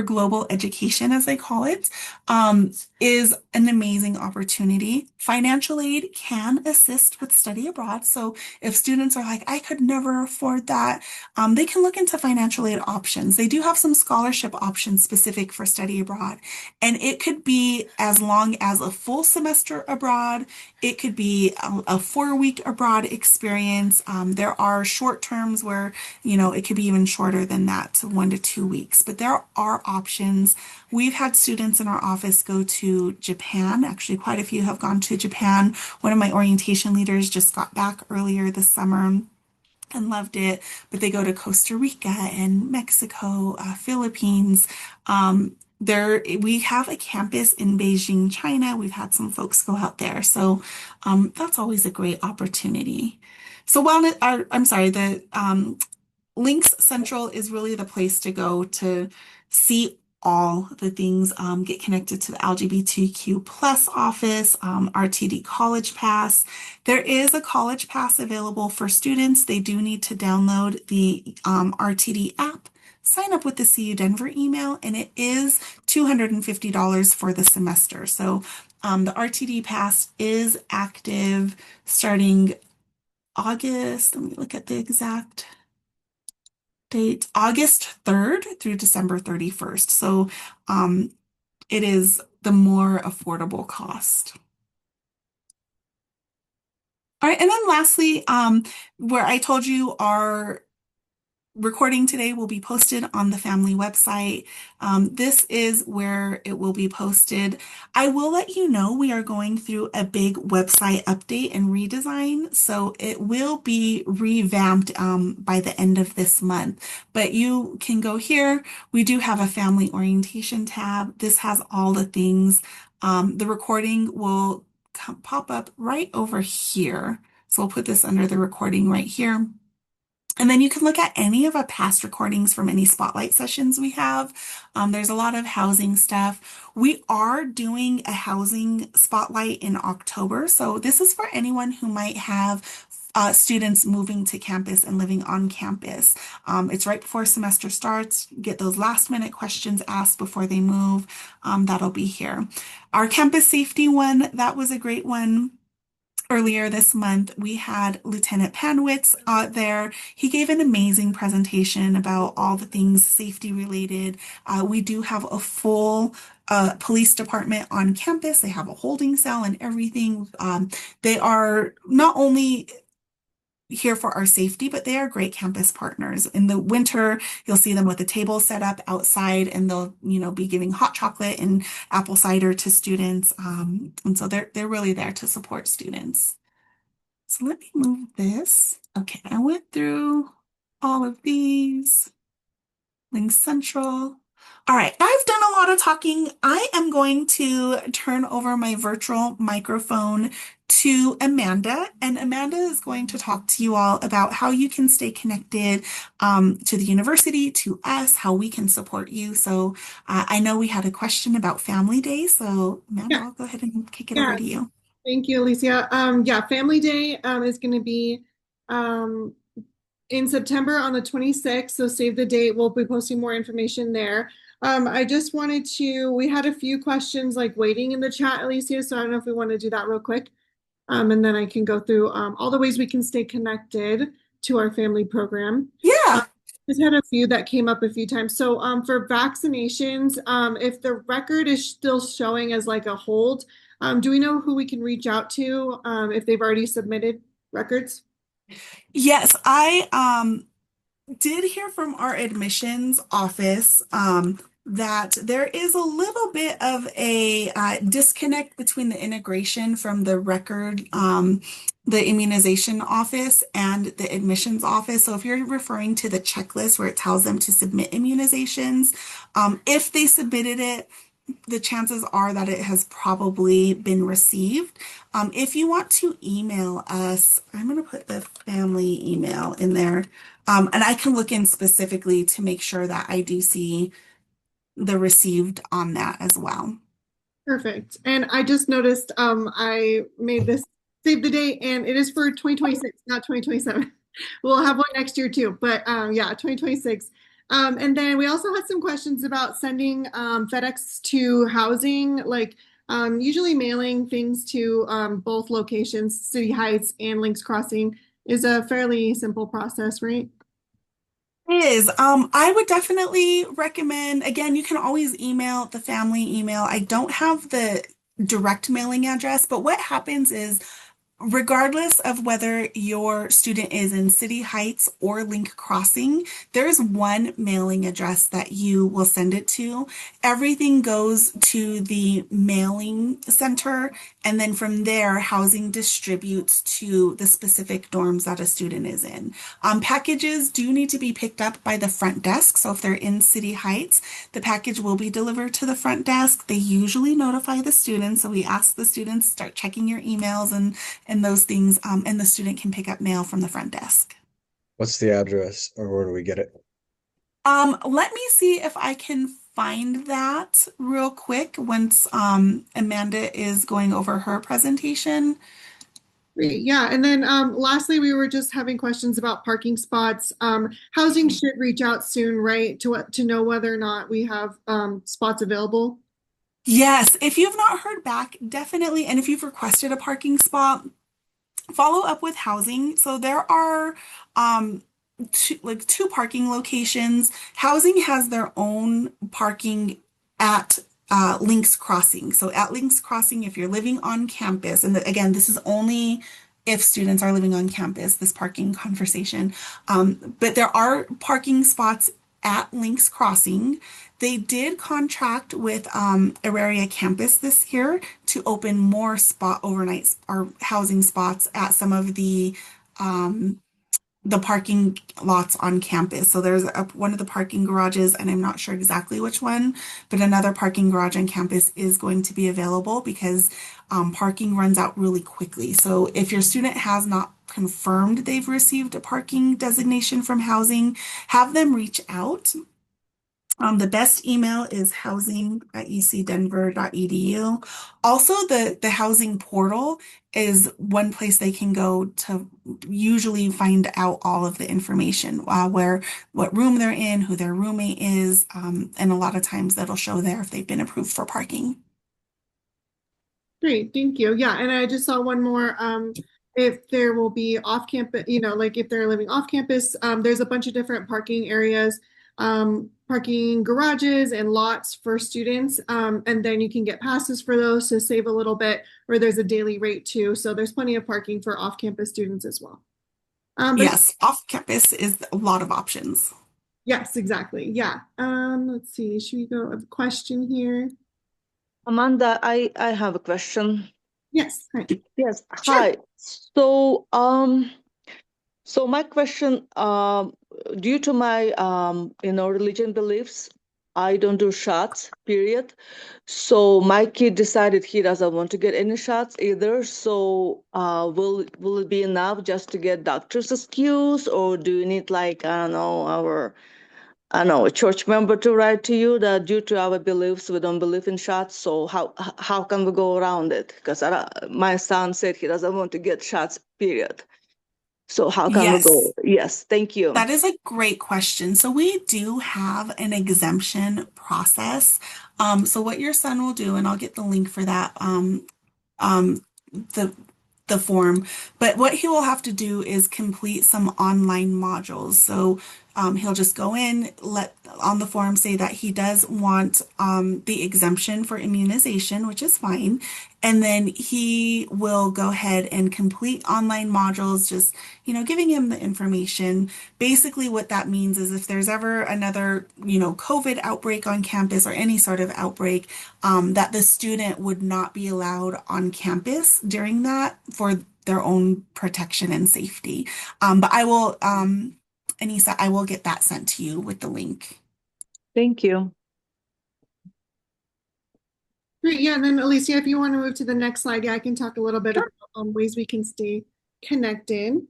global education, as they call it, is an amazing opportunity. Financial aid can assist with study abroad. So if students are like, I could never afford that, they can look into financial aid options. They do have some scholarship options specific for study abroad. And it could be as long as a full semester abroad. It could be a 4-week abroad experience. There are short terms where, it could be even shorter than that, to 1 to 2 weeks. But there are options. We've had students in our office go to Japan. Actually, quite a few have gone to Japan. One of my orientation leaders just got back earlier this summer and loved it, but they go to Costa Rica and Mexico, Philippines. We have a campus in Beijing, China. We've had some folks go out there. So that's always a great opportunity. So the Links Central is really the place to go to see all the things, get connected to the LGBTQ plus office, RTD College Pass. There is a College Pass available for students. They do need to download the RTD app, sign up with the CU Denver email, and it is $250 for the semester. So the RTD Pass is active starting August. Let me look at the exact date, August 3rd through December 31st. So it is the more affordable cost. All right, and then lastly, where I told you our recording today will be posted on the family website. This is where it will be posted. I will let you know we are going through a big website update and redesign, so it will be revamped by the end of this month. But you can go here. We do have a family orientation tab. This has all the things. The recording will pop up right over here. So we'll put this under the recording right here. And then you can look at any of our past recordings from any spotlight sessions we have. There's a lot of housing stuff. We are doing a housing spotlight in October. So this is for anyone who might have students moving to campus and living on campus. It's right before semester starts. Get those last minute questions asked before they move. That'll be here. Our campus safety one, that was a great one. Earlier this month, we had Lieutenant Panwitz there. He gave an amazing presentation about all the things safety related. We do have a full police department on campus. They have a holding cell and everything. They are not only here for our safety, but they are great campus partners. In the winter, you'll see them with a table set up outside, and they'll, be giving hot chocolate and apple cider to students. And so they're really there to support students. So let me move this. Okay, I went through all of these. Link Central. All right, I've done a lot of talking. I am going to turn over my virtual microphone to Amanda, and Amanda is going to talk to you all about how you can stay connected to the university, to us, how we can support you. So I know we had a question about Family Day, so Amanda, Yeah. I'll go ahead and kick it Yeah. over to you. Thank you, Alicia. Yeah, Family Day is going to be in September on the 26th, so save the date. We'll be posting more information there. I just wanted we had a few questions like waiting in the chat, Alicia, so I don't know if we want to do that real quick. And then I can go through all the ways we can stay connected to our family program. Yeah. Just had a few that came up a few times. So for vaccinations, if the record is still showing as like a hold, do we know who we can reach out to if they've already submitted records? Yes, I did hear from our admissions office that there is a little bit of a disconnect between the integration from the record, the immunization office, and the admissions office. So if you're referring to the checklist where it tells them to submit immunizations, if they submitted it, the chances are that it has probably been received. If you want to email us, I'm going to put the family email in there. And I can look in specifically to make sure that I do see the received on that as well. Perfect. And I just noticed I made this save the date, and it is for 2026, not 2027. We'll have one next year too, but yeah, 2026. And then we also had some questions about sending FedEx to housing, like usually mailing things to both locations, City Heights and Links Crossing, is a fairly simple process, right? It is. I would definitely recommend, again, you can always email the family email. I don't have the direct mailing address, but what happens is regardless of whether your student is in City Heights or Link Crossing, there's one mailing address that you will send it to. Everything goes to the mailing center, and then from there, housing distributes to the specific dorms that a student is in. Packages do need to be picked up by the front desk. So if they're in City Heights, the package will be delivered to the front desk. They usually notify the students. So we ask the students start checking your emails and those things, and the student can pick up mail from the front desk. What's the address, or where do we get it? Let me see if I can find that real quick once Amanda is going over her presentation. Great. Yeah. And then lastly, we were just having questions about parking spots. Housing should reach out soon, right, to know whether or not we have spots available. Yes, if you've not heard back, definitely, and if you've requested a parking spot, follow up with housing. So there are two parking locations. Housing has their own parking at Links Crossing. So at Links Crossing, if you're living on campus, and again, this is only if students are living on campus, this parking conversation. But there are parking spots at Links Crossing. They did contract with Auraria Campus this year to open more overnight or housing spots at some of the parking lots on campus. So there's one of the parking garages, and I'm not sure exactly which one, but another parking garage on campus is going to be available because parking runs out really quickly. So if your student has not confirmed they've received a parking designation from housing, have them reach out. The best email is housing@ucdenver.edu. Also, the housing portal is one place they can go to usually find out all of the information, what room they're in, who their roommate is, and a lot of times that'll show there if they've been approved for parking. Great, thank you. Yeah, and I just saw one more. If there will be off campus, like if they're living off campus, there's a bunch of different parking areas. Parking garages and lots for students. And then you can get passes for those to save a little bit, or there's a daily rate too. So there's plenty of parking for off-campus students as well. But Yes, off campus is a lot of options. yes, exactly. Yeah. Let's see. Should we go a question here? Amanda, I have a question. Yes. Hi. Yes, Sure. hi. So my question, due to my religion beliefs, I don't do shots, period. So my kid decided he doesn't want to get any shots either. So will it be enough just to get doctor's excuse, or do you need like, a church member to write to you that due to our beliefs, we don't believe in shots. So how can we go around it? Because my son said he doesn't want to get shots, period. So how can we go? Yes. Yes, thank you. That is a great question. So we do have an exemption process. So what your son will do, and I'll get the link for that, um, the the form, but what he will have to do is complete some online modules. So he'll just go in, let on the form say that he does want the exemption for immunization, which is fine. And then he will go ahead and complete online modules, just, giving him the information. Basically, what that means is if there's ever another, COVID outbreak on campus or any sort of outbreak, that the student would not be allowed on campus during that for their own protection and safety. But I will, Anissa, I will get that sent to you with the link. Thank you. Great. Yeah. And then Alicia, if you want to move to the next slide, yeah, I can talk a little bit about ways we can stay connected.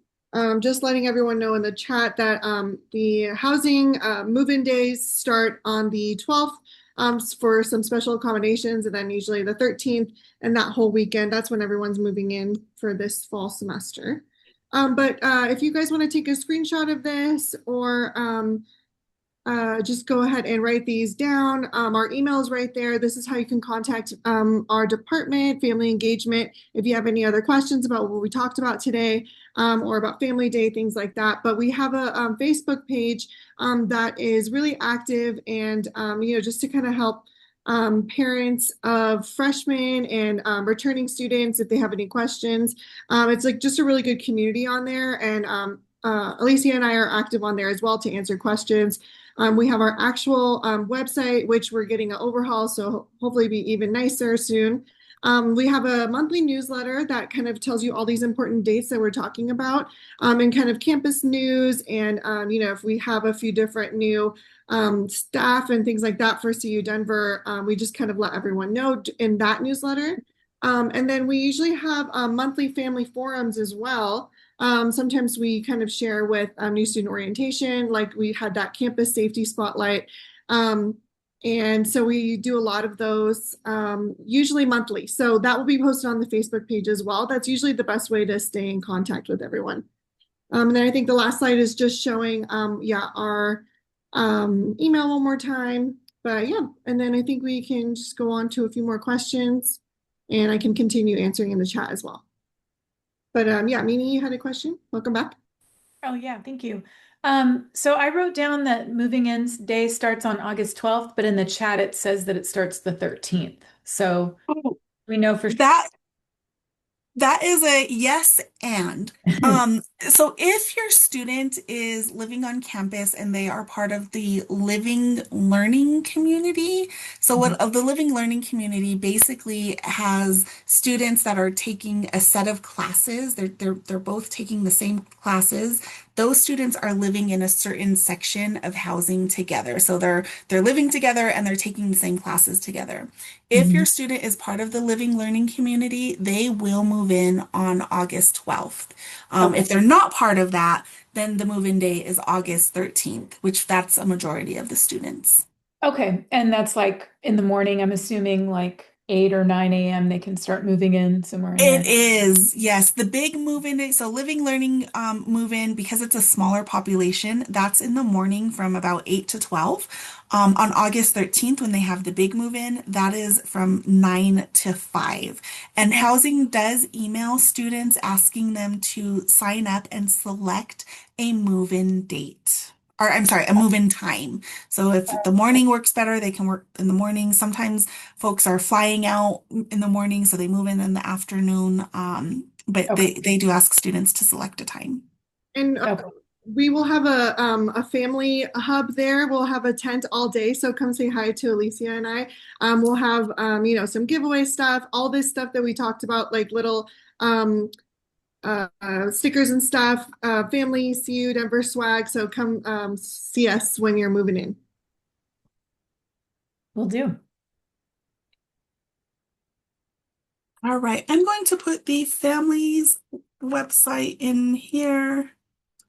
Just letting everyone know in the chat that the housing move-in days start on the 12th for some special accommodations, and then usually the 13th and that whole weekend. That's when everyone's moving in for this fall semester. But if you guys want to take a screenshot of this or just go ahead and write these down. Our email is right there. This is how you can contact our department, Family Engagement, if you have any other questions about what we talked about today or about Family Day, things like that. But we have a Facebook page that is really active and, just to kind of help parents of freshmen and returning students if they have any questions. It's like just a really good community on there. And Alicia and I are active on there as well to answer questions. We have our actual website, which we're getting an overhaul, so hopefully be even nicer soon. We have a monthly newsletter that kind of tells you all these important dates that we're talking about and kind of campus news. And, if we have a few different new staff and things like that for CU Denver, we just kind of let everyone know in that newsletter. And then we usually have monthly family forums as well. Sometimes we kind of share with new student orientation, like we had that campus safety spotlight. And so we do a lot of those, usually monthly. So that will be posted on the Facebook page as well. That's usually the best way to stay in contact with everyone. And then I think the last slide is just showing, our email one more time. But yeah, and then I think we can just go on to a few more questions and I can continue answering in the chat as well. But Mimi, you had a question. Welcome back. Oh yeah, thank you. So I wrote down that moving in day starts on August 12th, but in the chat it says that it starts the 13th. So we know for sure. That is a yes and. So if your student is living on campus and they are part of the living learning community, so what the living learning community basically has students that are taking a set of classes. They're both taking the same classes. Those students are living in a certain section of housing together. So they're living together and they're taking the same classes together. If your student is part of the living learning community, they will move in on August 12th. If they're not part of that, then the move-in day is August 13th, which that's a majority of the students. Okay. And that's like in the morning, I'm assuming like 8 or 9 a.m. they can start moving in somewhere in there. It is, yes. The big move-in day, so living learning move-in, because it's a smaller population, that's in the morning from about 8 to 12. On August 13th, when they have the big move-in, that is from 9 to 5. And housing does email students asking them to sign up and select a move-in date. Or I'm sorry, a move-in time. So if the morning works better, they can work in the morning. Sometimes folks are flying out in the morning, so they move in the afternoon. But Okay. they do ask students to select a time. And Okay. we will have a family hub there. We'll have a tent all day. So come say hi to Alicia and I. We'll have some giveaway stuff, all this stuff that we talked about, like little stickers and stuff, family CU Denver swag. So come see us when you're moving in. Will do. All right, I'm going to put the family's website in here.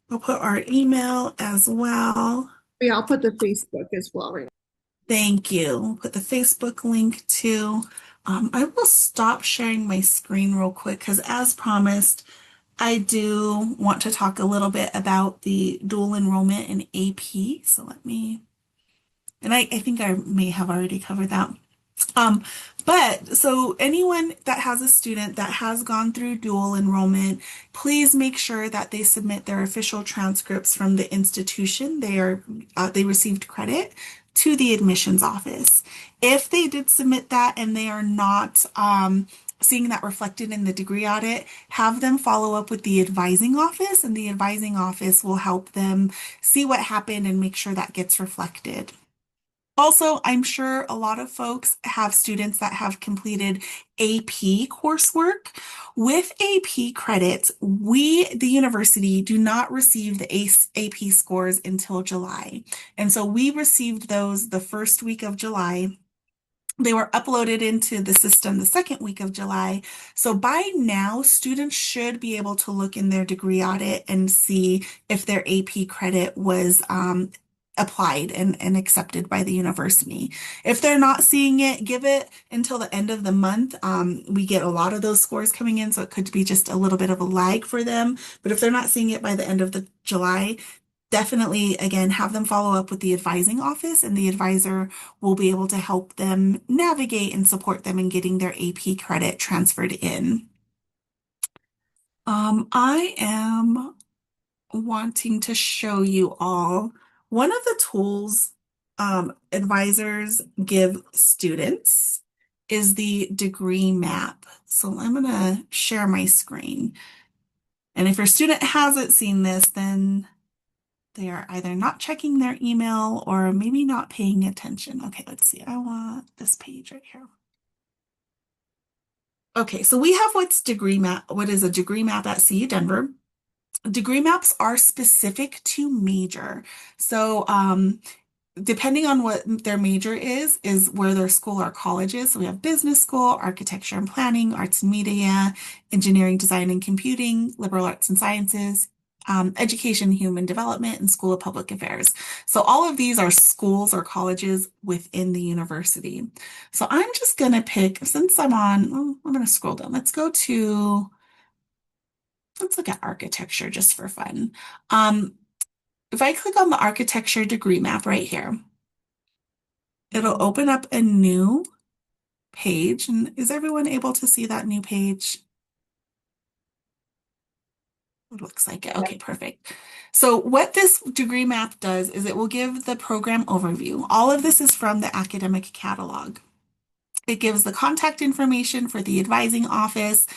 We'll put our email as well. Yeah, I'll put the Facebook as well right now. Thank you. We'll put the Facebook link too. I will stop sharing my screen real quick because, as promised, I do want to talk a little bit about the dual enrollment in AP. So I think I may have already covered that. But so anyone that has a student that has gone through dual enrollment, please make sure that they submit their official transcripts from the institution they received credit to the admissions office. If they did submit that and they are not seeing that reflected in the degree audit, have them follow up with the advising office, and the advising office will help them see what happened and make sure that gets reflected. Also, I'm sure a lot of folks have students that have completed AP coursework. With AP credits, the university, do not receive the AP scores until July. And so we received those the first week of July. They were uploaded into the system the second week of July. So by now, students should be able to look in their degree audit and see if their AP credit was applied and accepted by the university. If they're not seeing it, give it until the end of the month. We get a lot of those scores coming in, so it could be just a little bit of a lag for them. But if they're not seeing it by the end of the July, definitely, again, have them follow up with the advising office, and the advisor will be able to help them navigate and support them in getting their AP credit transferred in. I am wanting to show you all one of the tools advisors give students is the degree map. So I'm going to share my screen. And if your student hasn't seen this, then they are either not checking their email or maybe not paying attention. Okay, let's see. I want this page right here. Okay, so we have what is a degree map at CU Denver. Degree maps are specific to major. So depending on what their major is where their school or college is. So we have business school, architecture and planning, arts and media, engineering, design and computing, liberal arts and sciences, education, human development, and school of public affairs. So all of these are schools or colleges within the university. So I'm just going to pick, since I'm going to scroll down. Let's look at architecture just for fun. If I click on the architecture degree map right here, it'll open up a new page. And is everyone able to see that new page? It looks like it. Okay, perfect. So what this degree map does is it will give the program overview. All of this is from the academic catalog. It gives the contact information for the advising office.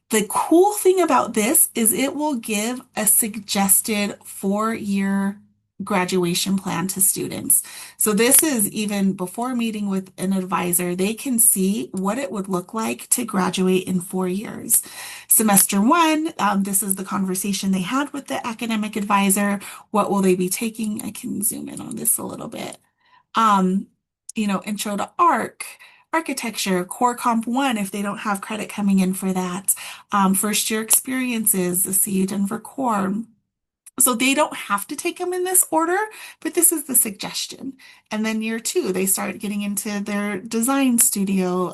The cool thing about this is it will give a suggested 4-year graduation plan to students. So this is even before meeting with an advisor, they can see what it would look like to graduate in 4 years. Semester 1, this is the conversation they had with the academic advisor. What will they be taking? I can zoom in on this a little bit. Intro to architecture, Core Comp 1 if they don't have credit coming in for that. First year experiences, the CU Denver Core. So they don't have to take them in this order, but this is the suggestion. And then year 2, they start getting into their design studio,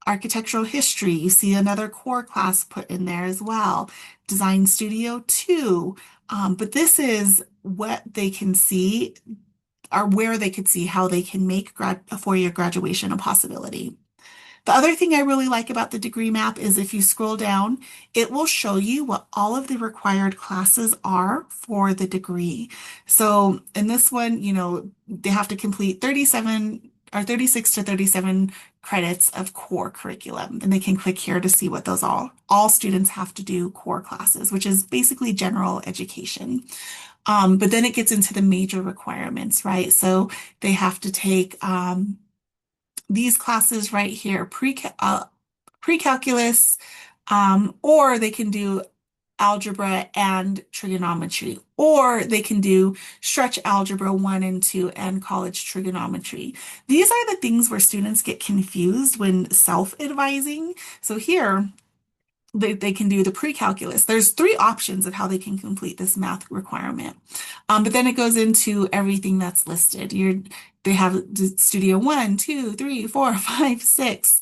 architectural history. You see another core class put in there as well. Design Studio 2. But this is what they can see, or where they could see how they can make a 4-year graduation a possibility. The other thing I really like about the degree map is if you scroll down, it will show you what all of the required classes are for the degree. So in this one, they have to complete 37 or 36 to 37 credits of core curriculum. And they can click here to see what those all students have to do core classes, which is basically general education. But then it gets into the major requirements, right? So they have to take these classes right here, pre-calculus, or they can do algebra and trigonometry, or they can do stretch algebra 1 and 2 and college trigonometry. These are the things where students get confused when self-advising. So here, they can do the pre-calculus. There's 3 options of how they can complete this math requirement. But then it goes into everything that's listed. They have Studio 1, 2, 3, 4, 5, 6.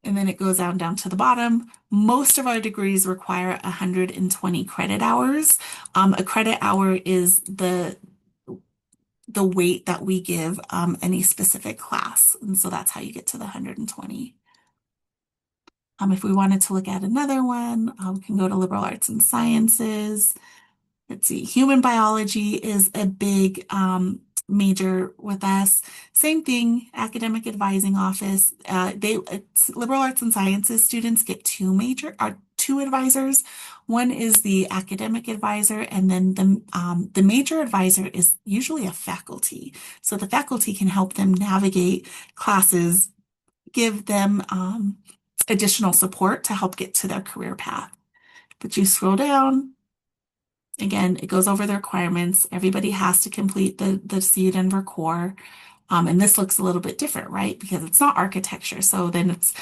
And then it goes down to the bottom. Most of our degrees require 120 credit hours. A credit hour is the weight that we give any specific class. And so that's how you get to the 120. If we wanted to look at another one, we can go to liberal arts and sciences. Let's see, human biology is a big major with us. Same thing, academic advising office. Liberal arts and sciences students get two advisors. One is the academic advisor, and then the major advisor is usually a faculty. So the faculty can help them navigate classes, give them additional support to help get to their career path. But you scroll down, again, it goes over the requirements. Everybody has to complete the CU Denver core. And this looks a little bit different, right? Because it's not architecture. So then it's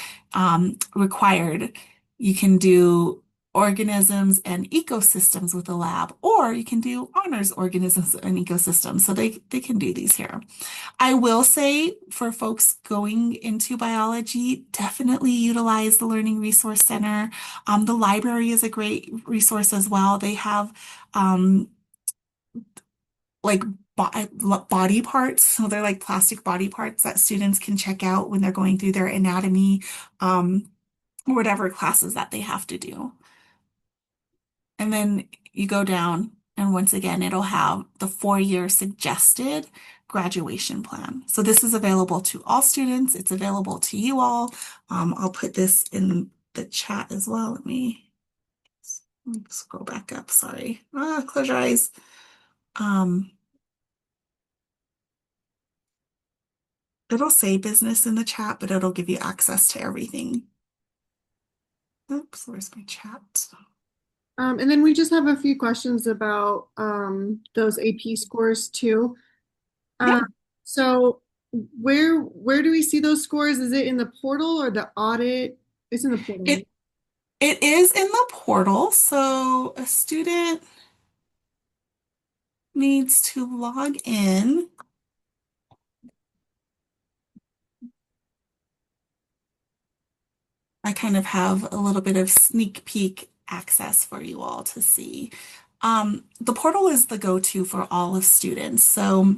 required. You can do organisms and ecosystems with a lab, or you can do honors organisms and ecosystems. So they can do these here. I will say for folks going into biology, definitely utilize the Learning Resource Center. The library is a great resource as well. They have like body parts. So they're like plastic body parts that students can check out when they're going through their anatomy or whatever classes that they have to do. And then you go down, and once again, it'll have the 4-year suggested graduation plan. So this is available to all students. It's available to you all. I'll put this in the chat as well. Let me scroll back up. Sorry. Close your eyes. It'll say business in the chat, but it'll give you access to everything. Oops, where's my chat? And then we just have a few questions about those AP scores too. Yeah. So where do we see those scores? Is it in the portal or the audit? It's in the portal. It is in the portal. So a student needs to log in. I kind of have a little bit of sneak peek access for you all to see. The portal is the go-to for all of students. So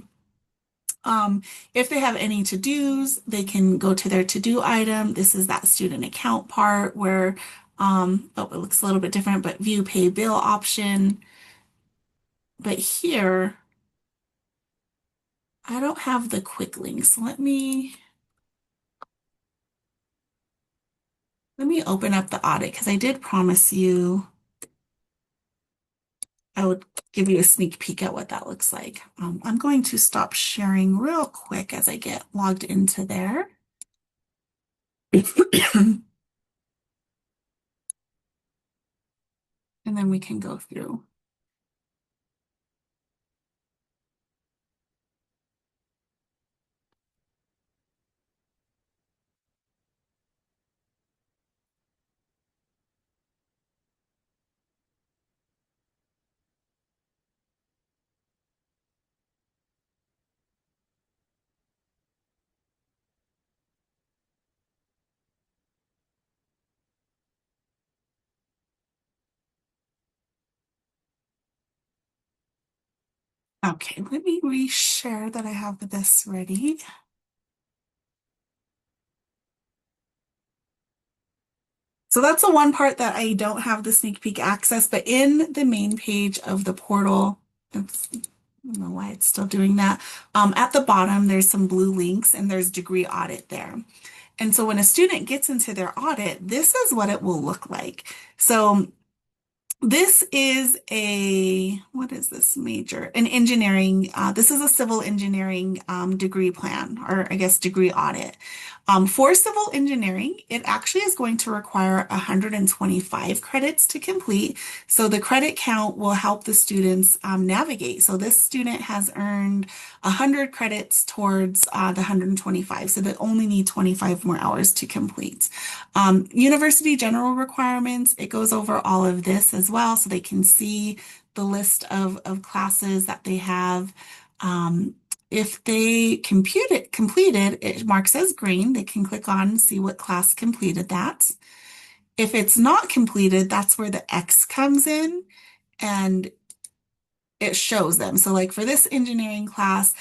if they have any to-dos, they can go to their to-do item. This is that student account part where, oh, it looks a little bit different, but view pay bill option. But here, I don't have the quick links. Let me open up the audit because I did promise you I would give you a sneak peek at what that looks like. I'm going to stop sharing real quick as I get logged into there. And then we can go through. Okay, let me reshare that I have this ready. So that's the one part that I don't have the sneak peek access, but in the main page of the portal, oops, I don't know why it's still doing that. At the bottom, there's some blue links and there's degree audit there. And so when a student gets into their audit, this is what it will look like. So this is what is this major? An engineering, this is a civil engineering degree plan, or I guess degree audit. For civil engineering, it actually is going to require 125 credits to complete. So the credit count will help the students navigate. So this student has earned 100 credits towards the 125. So they only need 25 more hours to complete. University general requirements, it goes over all of this as well, so they can see the list of classes that they have. If they completed, it marks as green. They can click on and see what class completed that. If it's not completed, that's where the X comes in and it shows them. So like for this engineering class,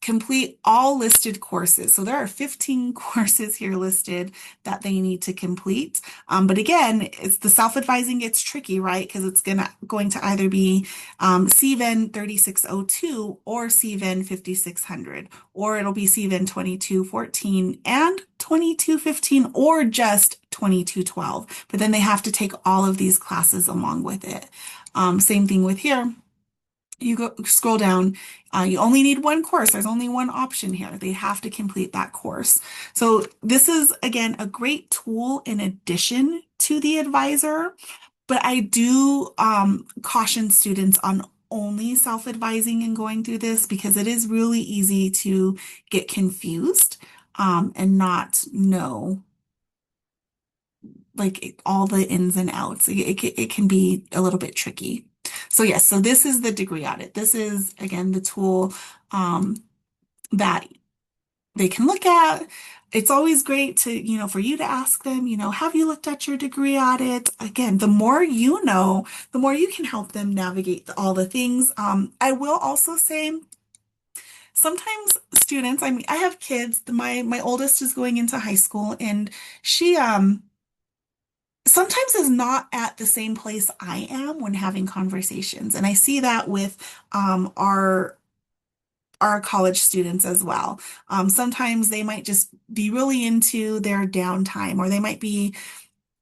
complete all listed courses. So there are 15 courses here listed that they need to complete. But again, it's the self-advising gets tricky, right? Because it's going to either be CVEN 3602 or CVEN 5600, or it'll be CVEN 2214 and 2215 or just 2212. But then they have to take all of these classes along with it. Same thing with here. You go scroll down, you only need one course. There's only one option here. They have to complete that course. So this is, again, a great tool in addition to the advisor, but I do caution students on only self-advising and going through this because it is really easy to get confused and not know like all the ins and outs. It can be a little bit tricky. So yes, so this is the degree audit. This is, again, the tool that they can look at. It's always great to, for you to ask them, have you looked at your degree audit? Again, the more you know, the more you can help them navigate all the things. I will also say, sometimes students, I mean, I have kids, my oldest is going into high school and she, sometimes is not at the same place I am when having conversations. And I see that with our college students as well. Sometimes they might just be really into their downtime, or they might be,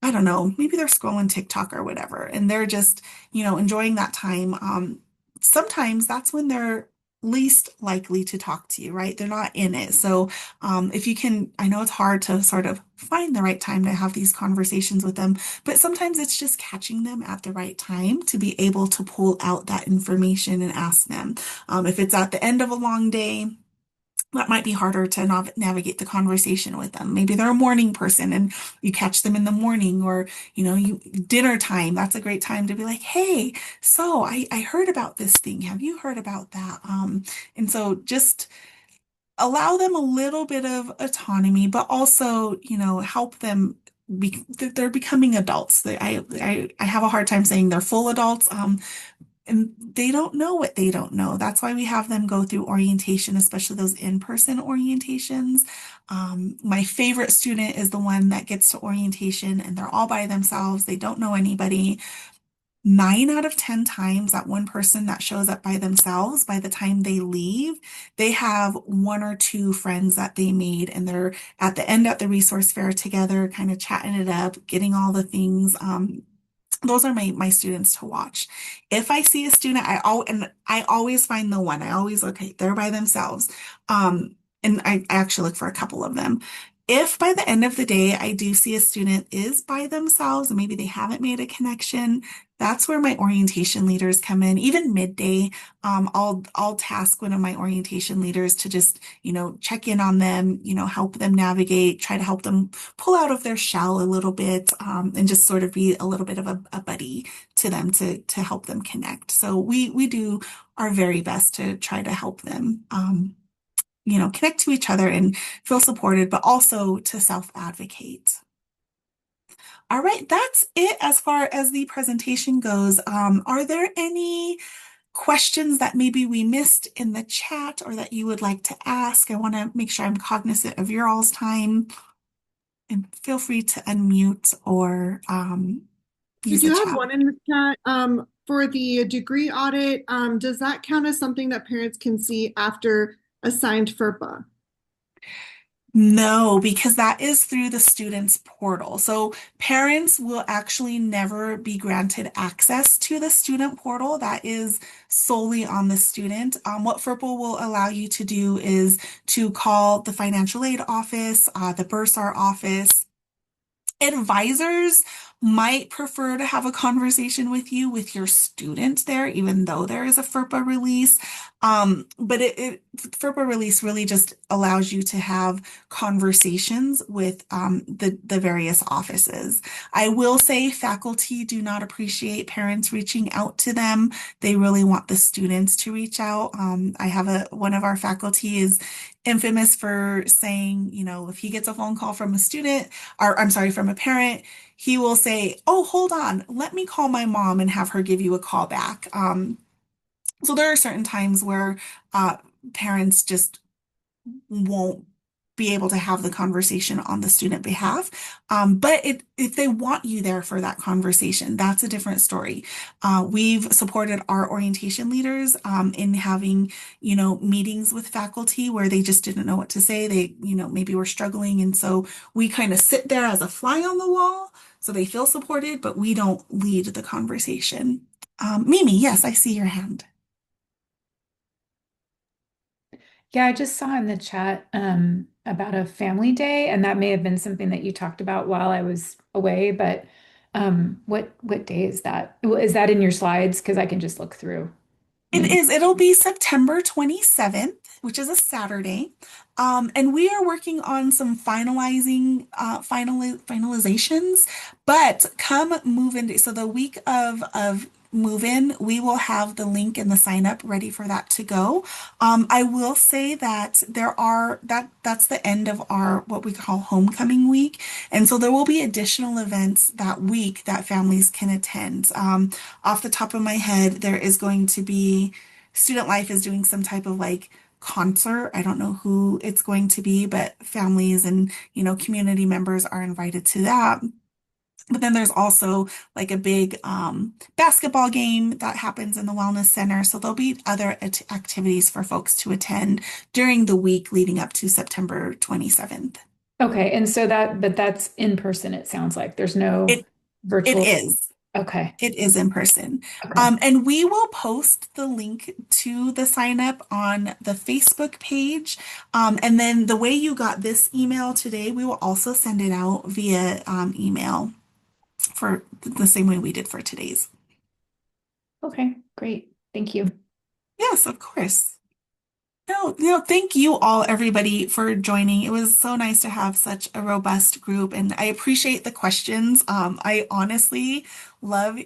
I don't know, maybe they're scrolling TikTok or whatever, and they're just, enjoying that time. Sometimes that's when they're least likely to talk to you, right? They're not in it. So if you can, I know it's hard to sort of find the right time to have these conversations with them, but sometimes it's just catching them at the right time to be able to pull out that information and ask them. If it's at the end of a long day, that might be harder to navigate the conversation with them. Maybe they're a morning person and you catch them in the morning, or, dinner time. That's a great time to be like, hey, so I heard about this thing. Have you heard about that? And so just allow them a little bit of autonomy, but also, help them they're becoming adults. I have a hard time saying they're full adults. And they don't know what they don't know. That's why we have them go through orientation, especially those in-person orientations. My favorite student is the one that gets to orientation and they're all by themselves. They don't know anybody. 9 out of 10 times, that one person that shows up by themselves, by the time they leave, they have one or two friends that they made, and they're at the end at the resource fair together, kind of chatting it up, getting all the things. Those are my students to watch. If I see a student, I always find the one. I always okay, they're by themselves. And I actually look for a couple of them. If by the end of the day I do see a student is by themselves and maybe they haven't made a connection, that's where my orientation leaders come in. Even midday, I'll task one of my orientation leaders to just, check in on them, help them navigate, try to help them pull out of their shell a little bit, and just sort of be a little bit of a buddy to them to help them connect. So we do our very best to try to help them, connect to each other and feel supported, but also to self-advocate. All right, that's it as far as the presentation goes. Are there any questions that maybe we missed in the chat or that you would like to ask? I want to make sure I'm cognizant of your all's time, and feel free to unmute or We use do the have chat. one in the chat for the degree audit, does that count as something that parents can see after assigned FERPA? No, because that is through the student's portal. So parents will actually never be granted access to the student portal. That is solely on the student. What FERPA will allow you to do is to call the financial aid office, the bursar office. Advisors might prefer to have a conversation with you with your student there, even though there is a FERPA release. But FERPA release really just allows you to have conversations with the various offices. I will say faculty do not appreciate parents reaching out to them. They really want the students to reach out. I have one of our faculty is infamous for saying, if he gets a phone call from a student, or I'm sorry, from a parent, he will say, "Oh, hold on, let me call my mom and have her give you a call back." So there are certain times where parents just won't be able to have the conversation on the student behalf. But if they want you there for that conversation, that's a different story. We've supported our orientation leaders in having, meetings with faculty where they just didn't know what to say. They, maybe were struggling. And so we kind of sit there as a fly on the wall so they feel supported, but we don't lead the conversation. Mimi, yes, I see your hand. Yeah, I just saw in the chat about a family day, and that may have been something that you talked about while I was away, but what day is that? Is that in your slides? Because I can just look through. It is. It'll be September 27th, which is a Saturday. And we are working on some finalizations, but come move in. So the week of move in, we will have the link and the sign up ready for that to go. I will say that that's the end of our what we call homecoming week. And so there will be additional events that week that families can attend. Off the top of my head, there is going to be Student Life is doing some type of like concert. I don't know who it's going to be, but families and, community members are invited to that. But then there's also like a big basketball game that happens in the Wellness Center. So there'll be other activities for folks to attend during the week leading up to September 27th. Okay, and so but that's in person, it sounds like. There's no It virtual. it is. Okay. It is in person. Okay. And we will post the link to the sign up on the Facebook page. And then the way you got this email today, we will also send it out via email for the same way we did for today's. Okay, great. Thank you. Yes, of course. No, thank you all, everybody, for joining. It was so nice to have such a robust group, and I appreciate the questions. I honestly love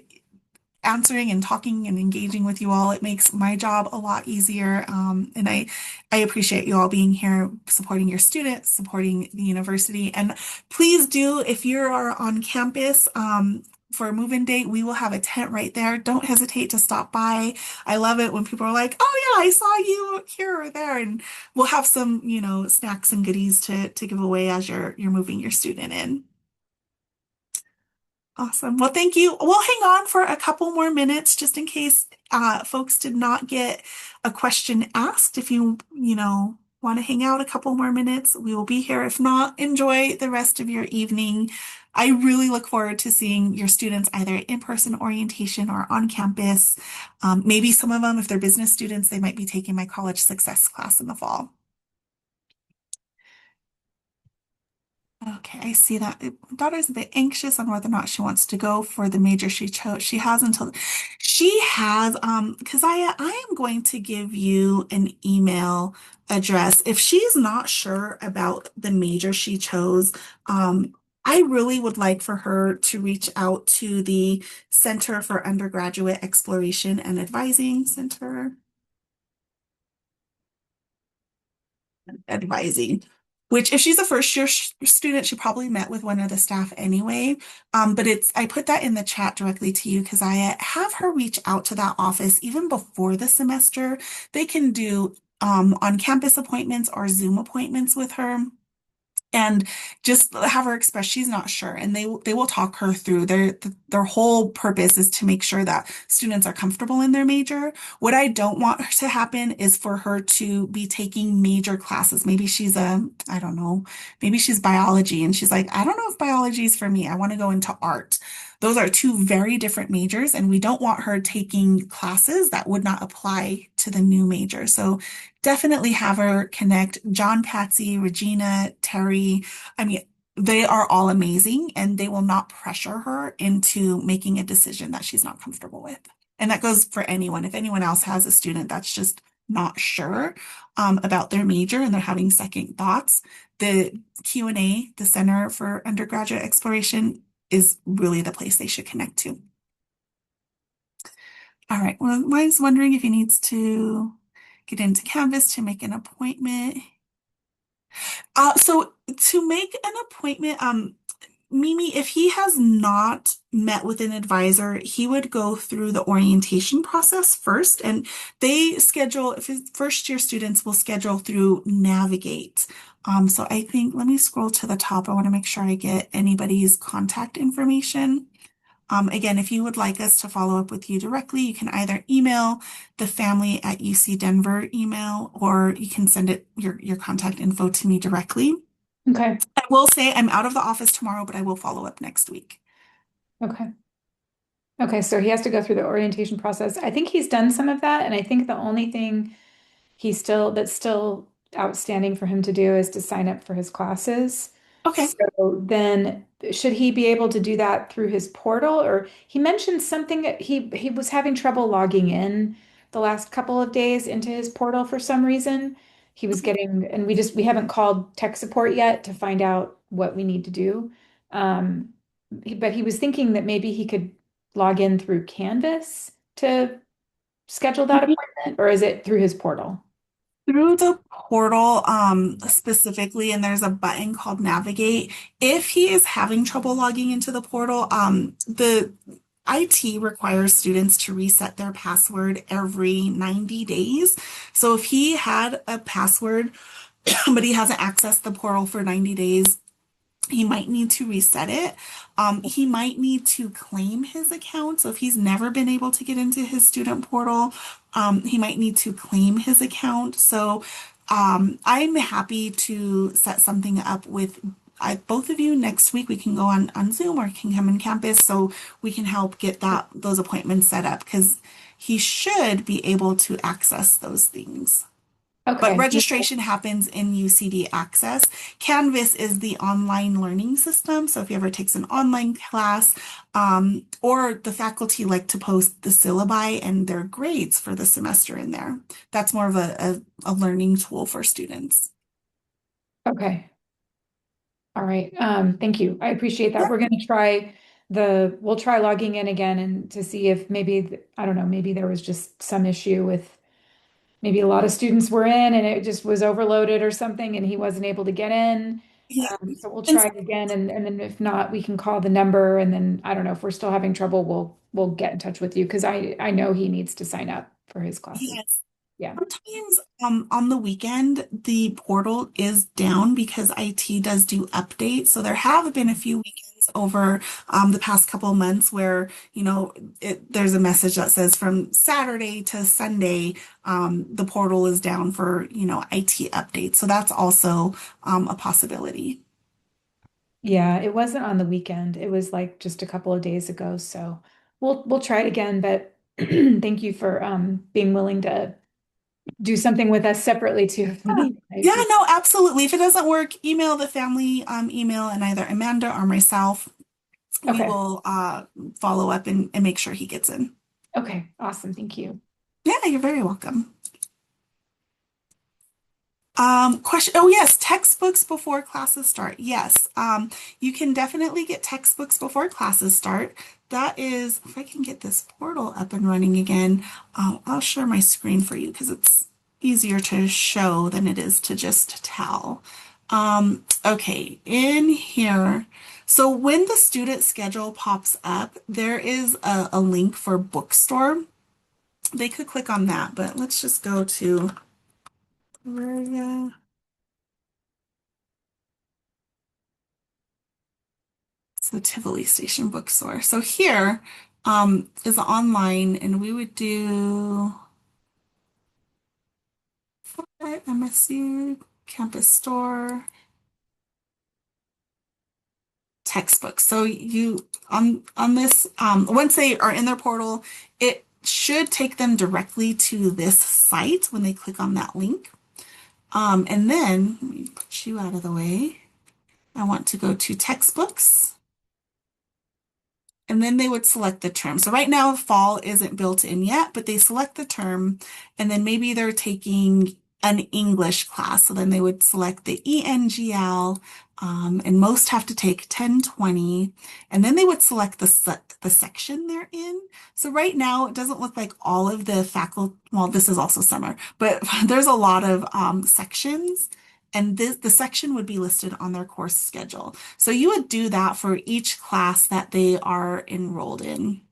answering and talking and engaging with you all. It makes my job a lot easier. And I appreciate you all being here, supporting your students, supporting the university. And please do, if you are on campus, for a move-in date, we will have a tent right there. Don't hesitate to stop by. I love it when people are like, "Oh yeah, I saw you here or there," and we'll have some, snacks and goodies to give away as you're moving your student in. Awesome. Well, thank you. We'll hang on for a couple more minutes just in case folks did not get a question asked. If you want to hang out a couple more minutes, we will be here. If not, enjoy the rest of your evening. I really look forward to seeing your students either in-person orientation or on campus. Maybe some of them, if they're business students, they might be taking my college success class in the fall. Okay, I see that. My daughter's a bit anxious on whether or not she wants to go for the major she chose. She has, because I am going to give you an email address. If she's not sure about the major she chose, I really would like for her to reach out to the Center for Undergraduate Exploration and Advising Center. Advising. Which if she's a first year student, she probably met with one of the staff anyway. But I put that in the chat directly to you because I have her reach out to that office even before the semester. They can do on-campus appointments or Zoom appointments with her. and just have her express she's not sure, and they will talk her through. Their whole purpose is to make sure that students are comfortable in their major. What I don't want to happen is for her to be taking major classes. Maybe she's I don't know, maybe she's biology and she's like, I don't know if biology is for me. I want to go into art. Those are two very different majors, and we don't want her taking classes that would not apply to the new major. So definitely have her connect John, Patsy, Regina, Terry. I mean, they are all amazing, and they will not pressure her into making a decision that she's not comfortable with. And that goes for anyone. If anyone else has a student that's just not sure about their major and they're having second thoughts, the Q&A, the Center for Undergraduate Exploration, is really the place they should connect to. All right. Well, I was wondering if he needs to get into Canvas to make an appointment. So to make an appointment, Mimi, if he has not met with an advisor, he would go through the orientation process first, and they schedule, if his first year students will schedule through Navigate. So I think, let me scroll to the top. I want to make sure I get anybody's contact information. Again, if you would like us to follow up with you directly, you can either email the family at UC Denver email, or you can send it your contact info to me directly. Okay. I will say I'm out of the office tomorrow, but I will follow up next week. Okay. Okay, so he has to go through the orientation process. I think he's done some of that, and I think the only thing that's still outstanding for him to do is to sign up for his classes. Okay. So then should he be able to do that through his portal? Or he mentioned something that he was having trouble logging in the last couple of days into his portal for some reason. He was getting, and we haven't called tech support yet to find out what we need to do. But he was thinking that maybe he could log in through Canvas to schedule that appointment, or is it through his portal? Through the portal, specifically, and there's a button called Navigate. If he is having trouble logging into the portal, the IT requires students to reset their password every 90 days. So if he had a password, but he hasn't accessed the portal for 90 days, he might need to reset it. He might need to claim his account. So if he's never been able to get into his student portal, he might need to claim his account. So I'm happy to set something up with both of you next week. We can go on Zoom, or can come in campus, so we can help get those appointments set up, because he should be able to access those things. But Okay. registration happens in UCD Access. Canvas is the online learning system. So if he ever takes an online class, or the faculty like to post the syllabi and their grades for the semester in there. That's more of a learning tool for students. Okay. All right. Thank you. I appreciate that. Yeah. We're going to try we'll try logging in again and to see if maybe, I don't know, maybe there was just some issue with maybe a lot of students were in and it just was overloaded or something and he wasn't able to get in. Yeah. So we'll And try it again, and then if not, we can call the number, and then I don't know if we're still having trouble, we'll get in touch with you, because I know he needs to sign up for his classes. yes. Yeah. Sometimes on the weekend, the portal is down because IT does do updates. So there have been a few weekends over the past couple of months where, there's a message that says from Saturday to Sunday, the portal is down for, IT updates. So that's also a possibility. Yeah, it wasn't on the weekend. It was like just a couple of days ago. So we'll try it again, but thank you for being willing to do something with us separately too. Yeah, no, absolutely. If it doesn't work, email the family email, and either Amanda or myself, we Okay. will follow up and make sure he gets in. Okay, awesome. Thank you. Yeah, you're very welcome. Question. Oh, yes, textbooks before classes start. Yes, you can definitely get textbooks before classes start. That is, if I can get this portal up and running again, I'll share my screen for you because it's easier to show than it is to just tell. Okay, in here. So when the student schedule pops up, there is a link for bookstore. They could click on that, but let's just go to Maria. So Tivoli Station Bookstore. So here is online, and we would do MSU Campus Store textbooks. So you on this once they are in their portal, it should take them directly to this site when they click on that link. And then let me put you out of the way. I want to go to textbooks. And then they would select the term. So right now, fall isn't built in yet, but they select the term, and then maybe they're taking an English class. So then they would select the ENGL, and most have to take 1020, and then they would select the section they're in. So right now, it doesn't look like all of the faculty, well, this is also summer, but there's a lot of sections. And the section would be listed on their course schedule. So you would do that for each class that they are enrolled in.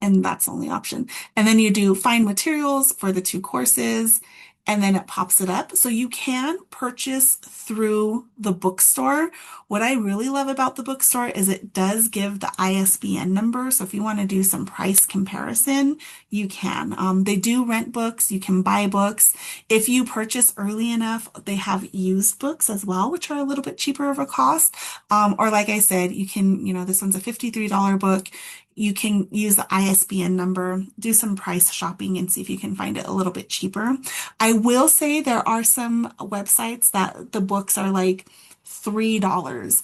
And that's the only option. And then you do find materials for the two courses, and then it pops it up. So you can purchase through the bookstore. What I really love about the bookstore is it does give the ISBN number. So if you want to do some price comparison, you can. They do rent books. You can buy books. If you purchase early enough, they have used books as well, which are a little bit cheaper of a cost. Or like I said, you can, this one's a $53 book. You can use the ISBN number, do some price shopping, and see if you can find it a little bit cheaper. I will say there are some websites that the books are like $3.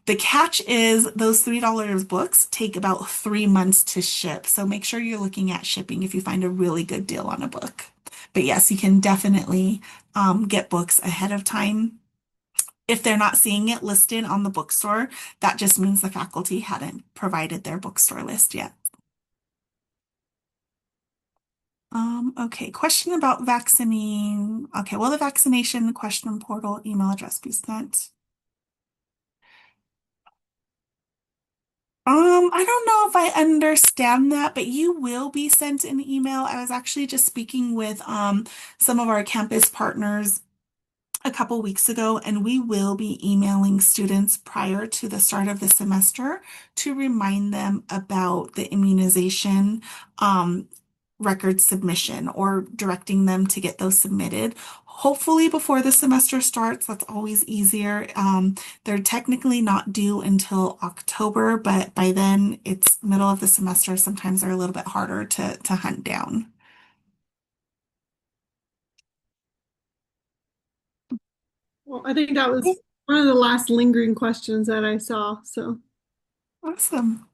The catch is those $3 books take about 3 months to ship. So make sure you're looking at shipping if you find a really good deal on a book. But yes, you can definitely get books ahead of time. If they're not seeing it listed on the bookstore, that just means the faculty hadn't provided their bookstore list yet. Okay, question about vaccinating. Okay, will the vaccination question portal email address be sent? I don't know if I understand that, but you will be sent an email. I was actually just speaking with some of our campus partners a couple weeks ago, and we will be emailing students prior to the start of the semester to remind them about the immunization record submission, or directing them to get those submitted. Hopefully before the semester starts. That's always easier. They're technically not due until October, but by then it's middle of the semester. Sometimes they're a little bit harder to hunt down. Well, I think that was one of the last lingering questions that I saw. So Awesome.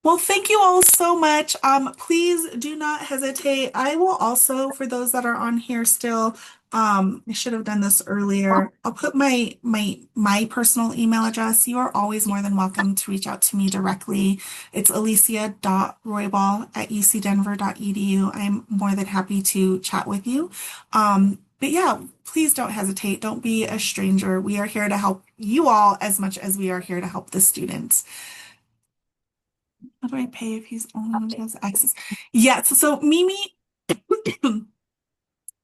Well, thank you all so much. Please do not hesitate. I will also, for those that are on here still, I should have done this earlier. I'll put my personal email address. You are always more than welcome to reach out to me directly. It's alicia.roybal@ucdenver.edu. I'm more than happy to chat with you. But yeah, please don't hesitate. Don't be a stranger. We are here to help you all as much as we are here to help the students. How do I pay if he's only has access? Yeah, so Mimi,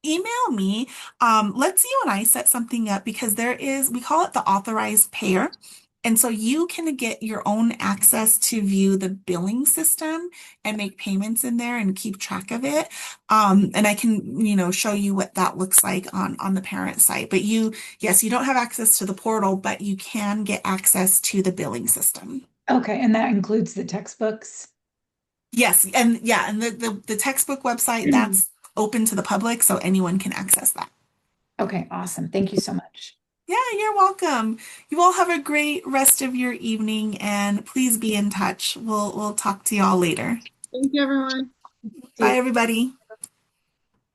email me. Let's you and I set something up, because we call it the authorized payer. And so you can get your own access to view the billing system and make payments in there and keep track of it. And I can, show you what that looks like on the parent site. But yes, you don't have access to the portal, but you can get access to the billing system. Okay, and that includes the textbooks? Yes, and yeah, and the textbook website, that's open to the public, so anyone can access that. Okay, awesome. Thank you so much. Yeah, you're welcome. You all have a great rest of your evening, and please be in touch. We'll talk to y'all later. thank you, everyone. Bye, everybody.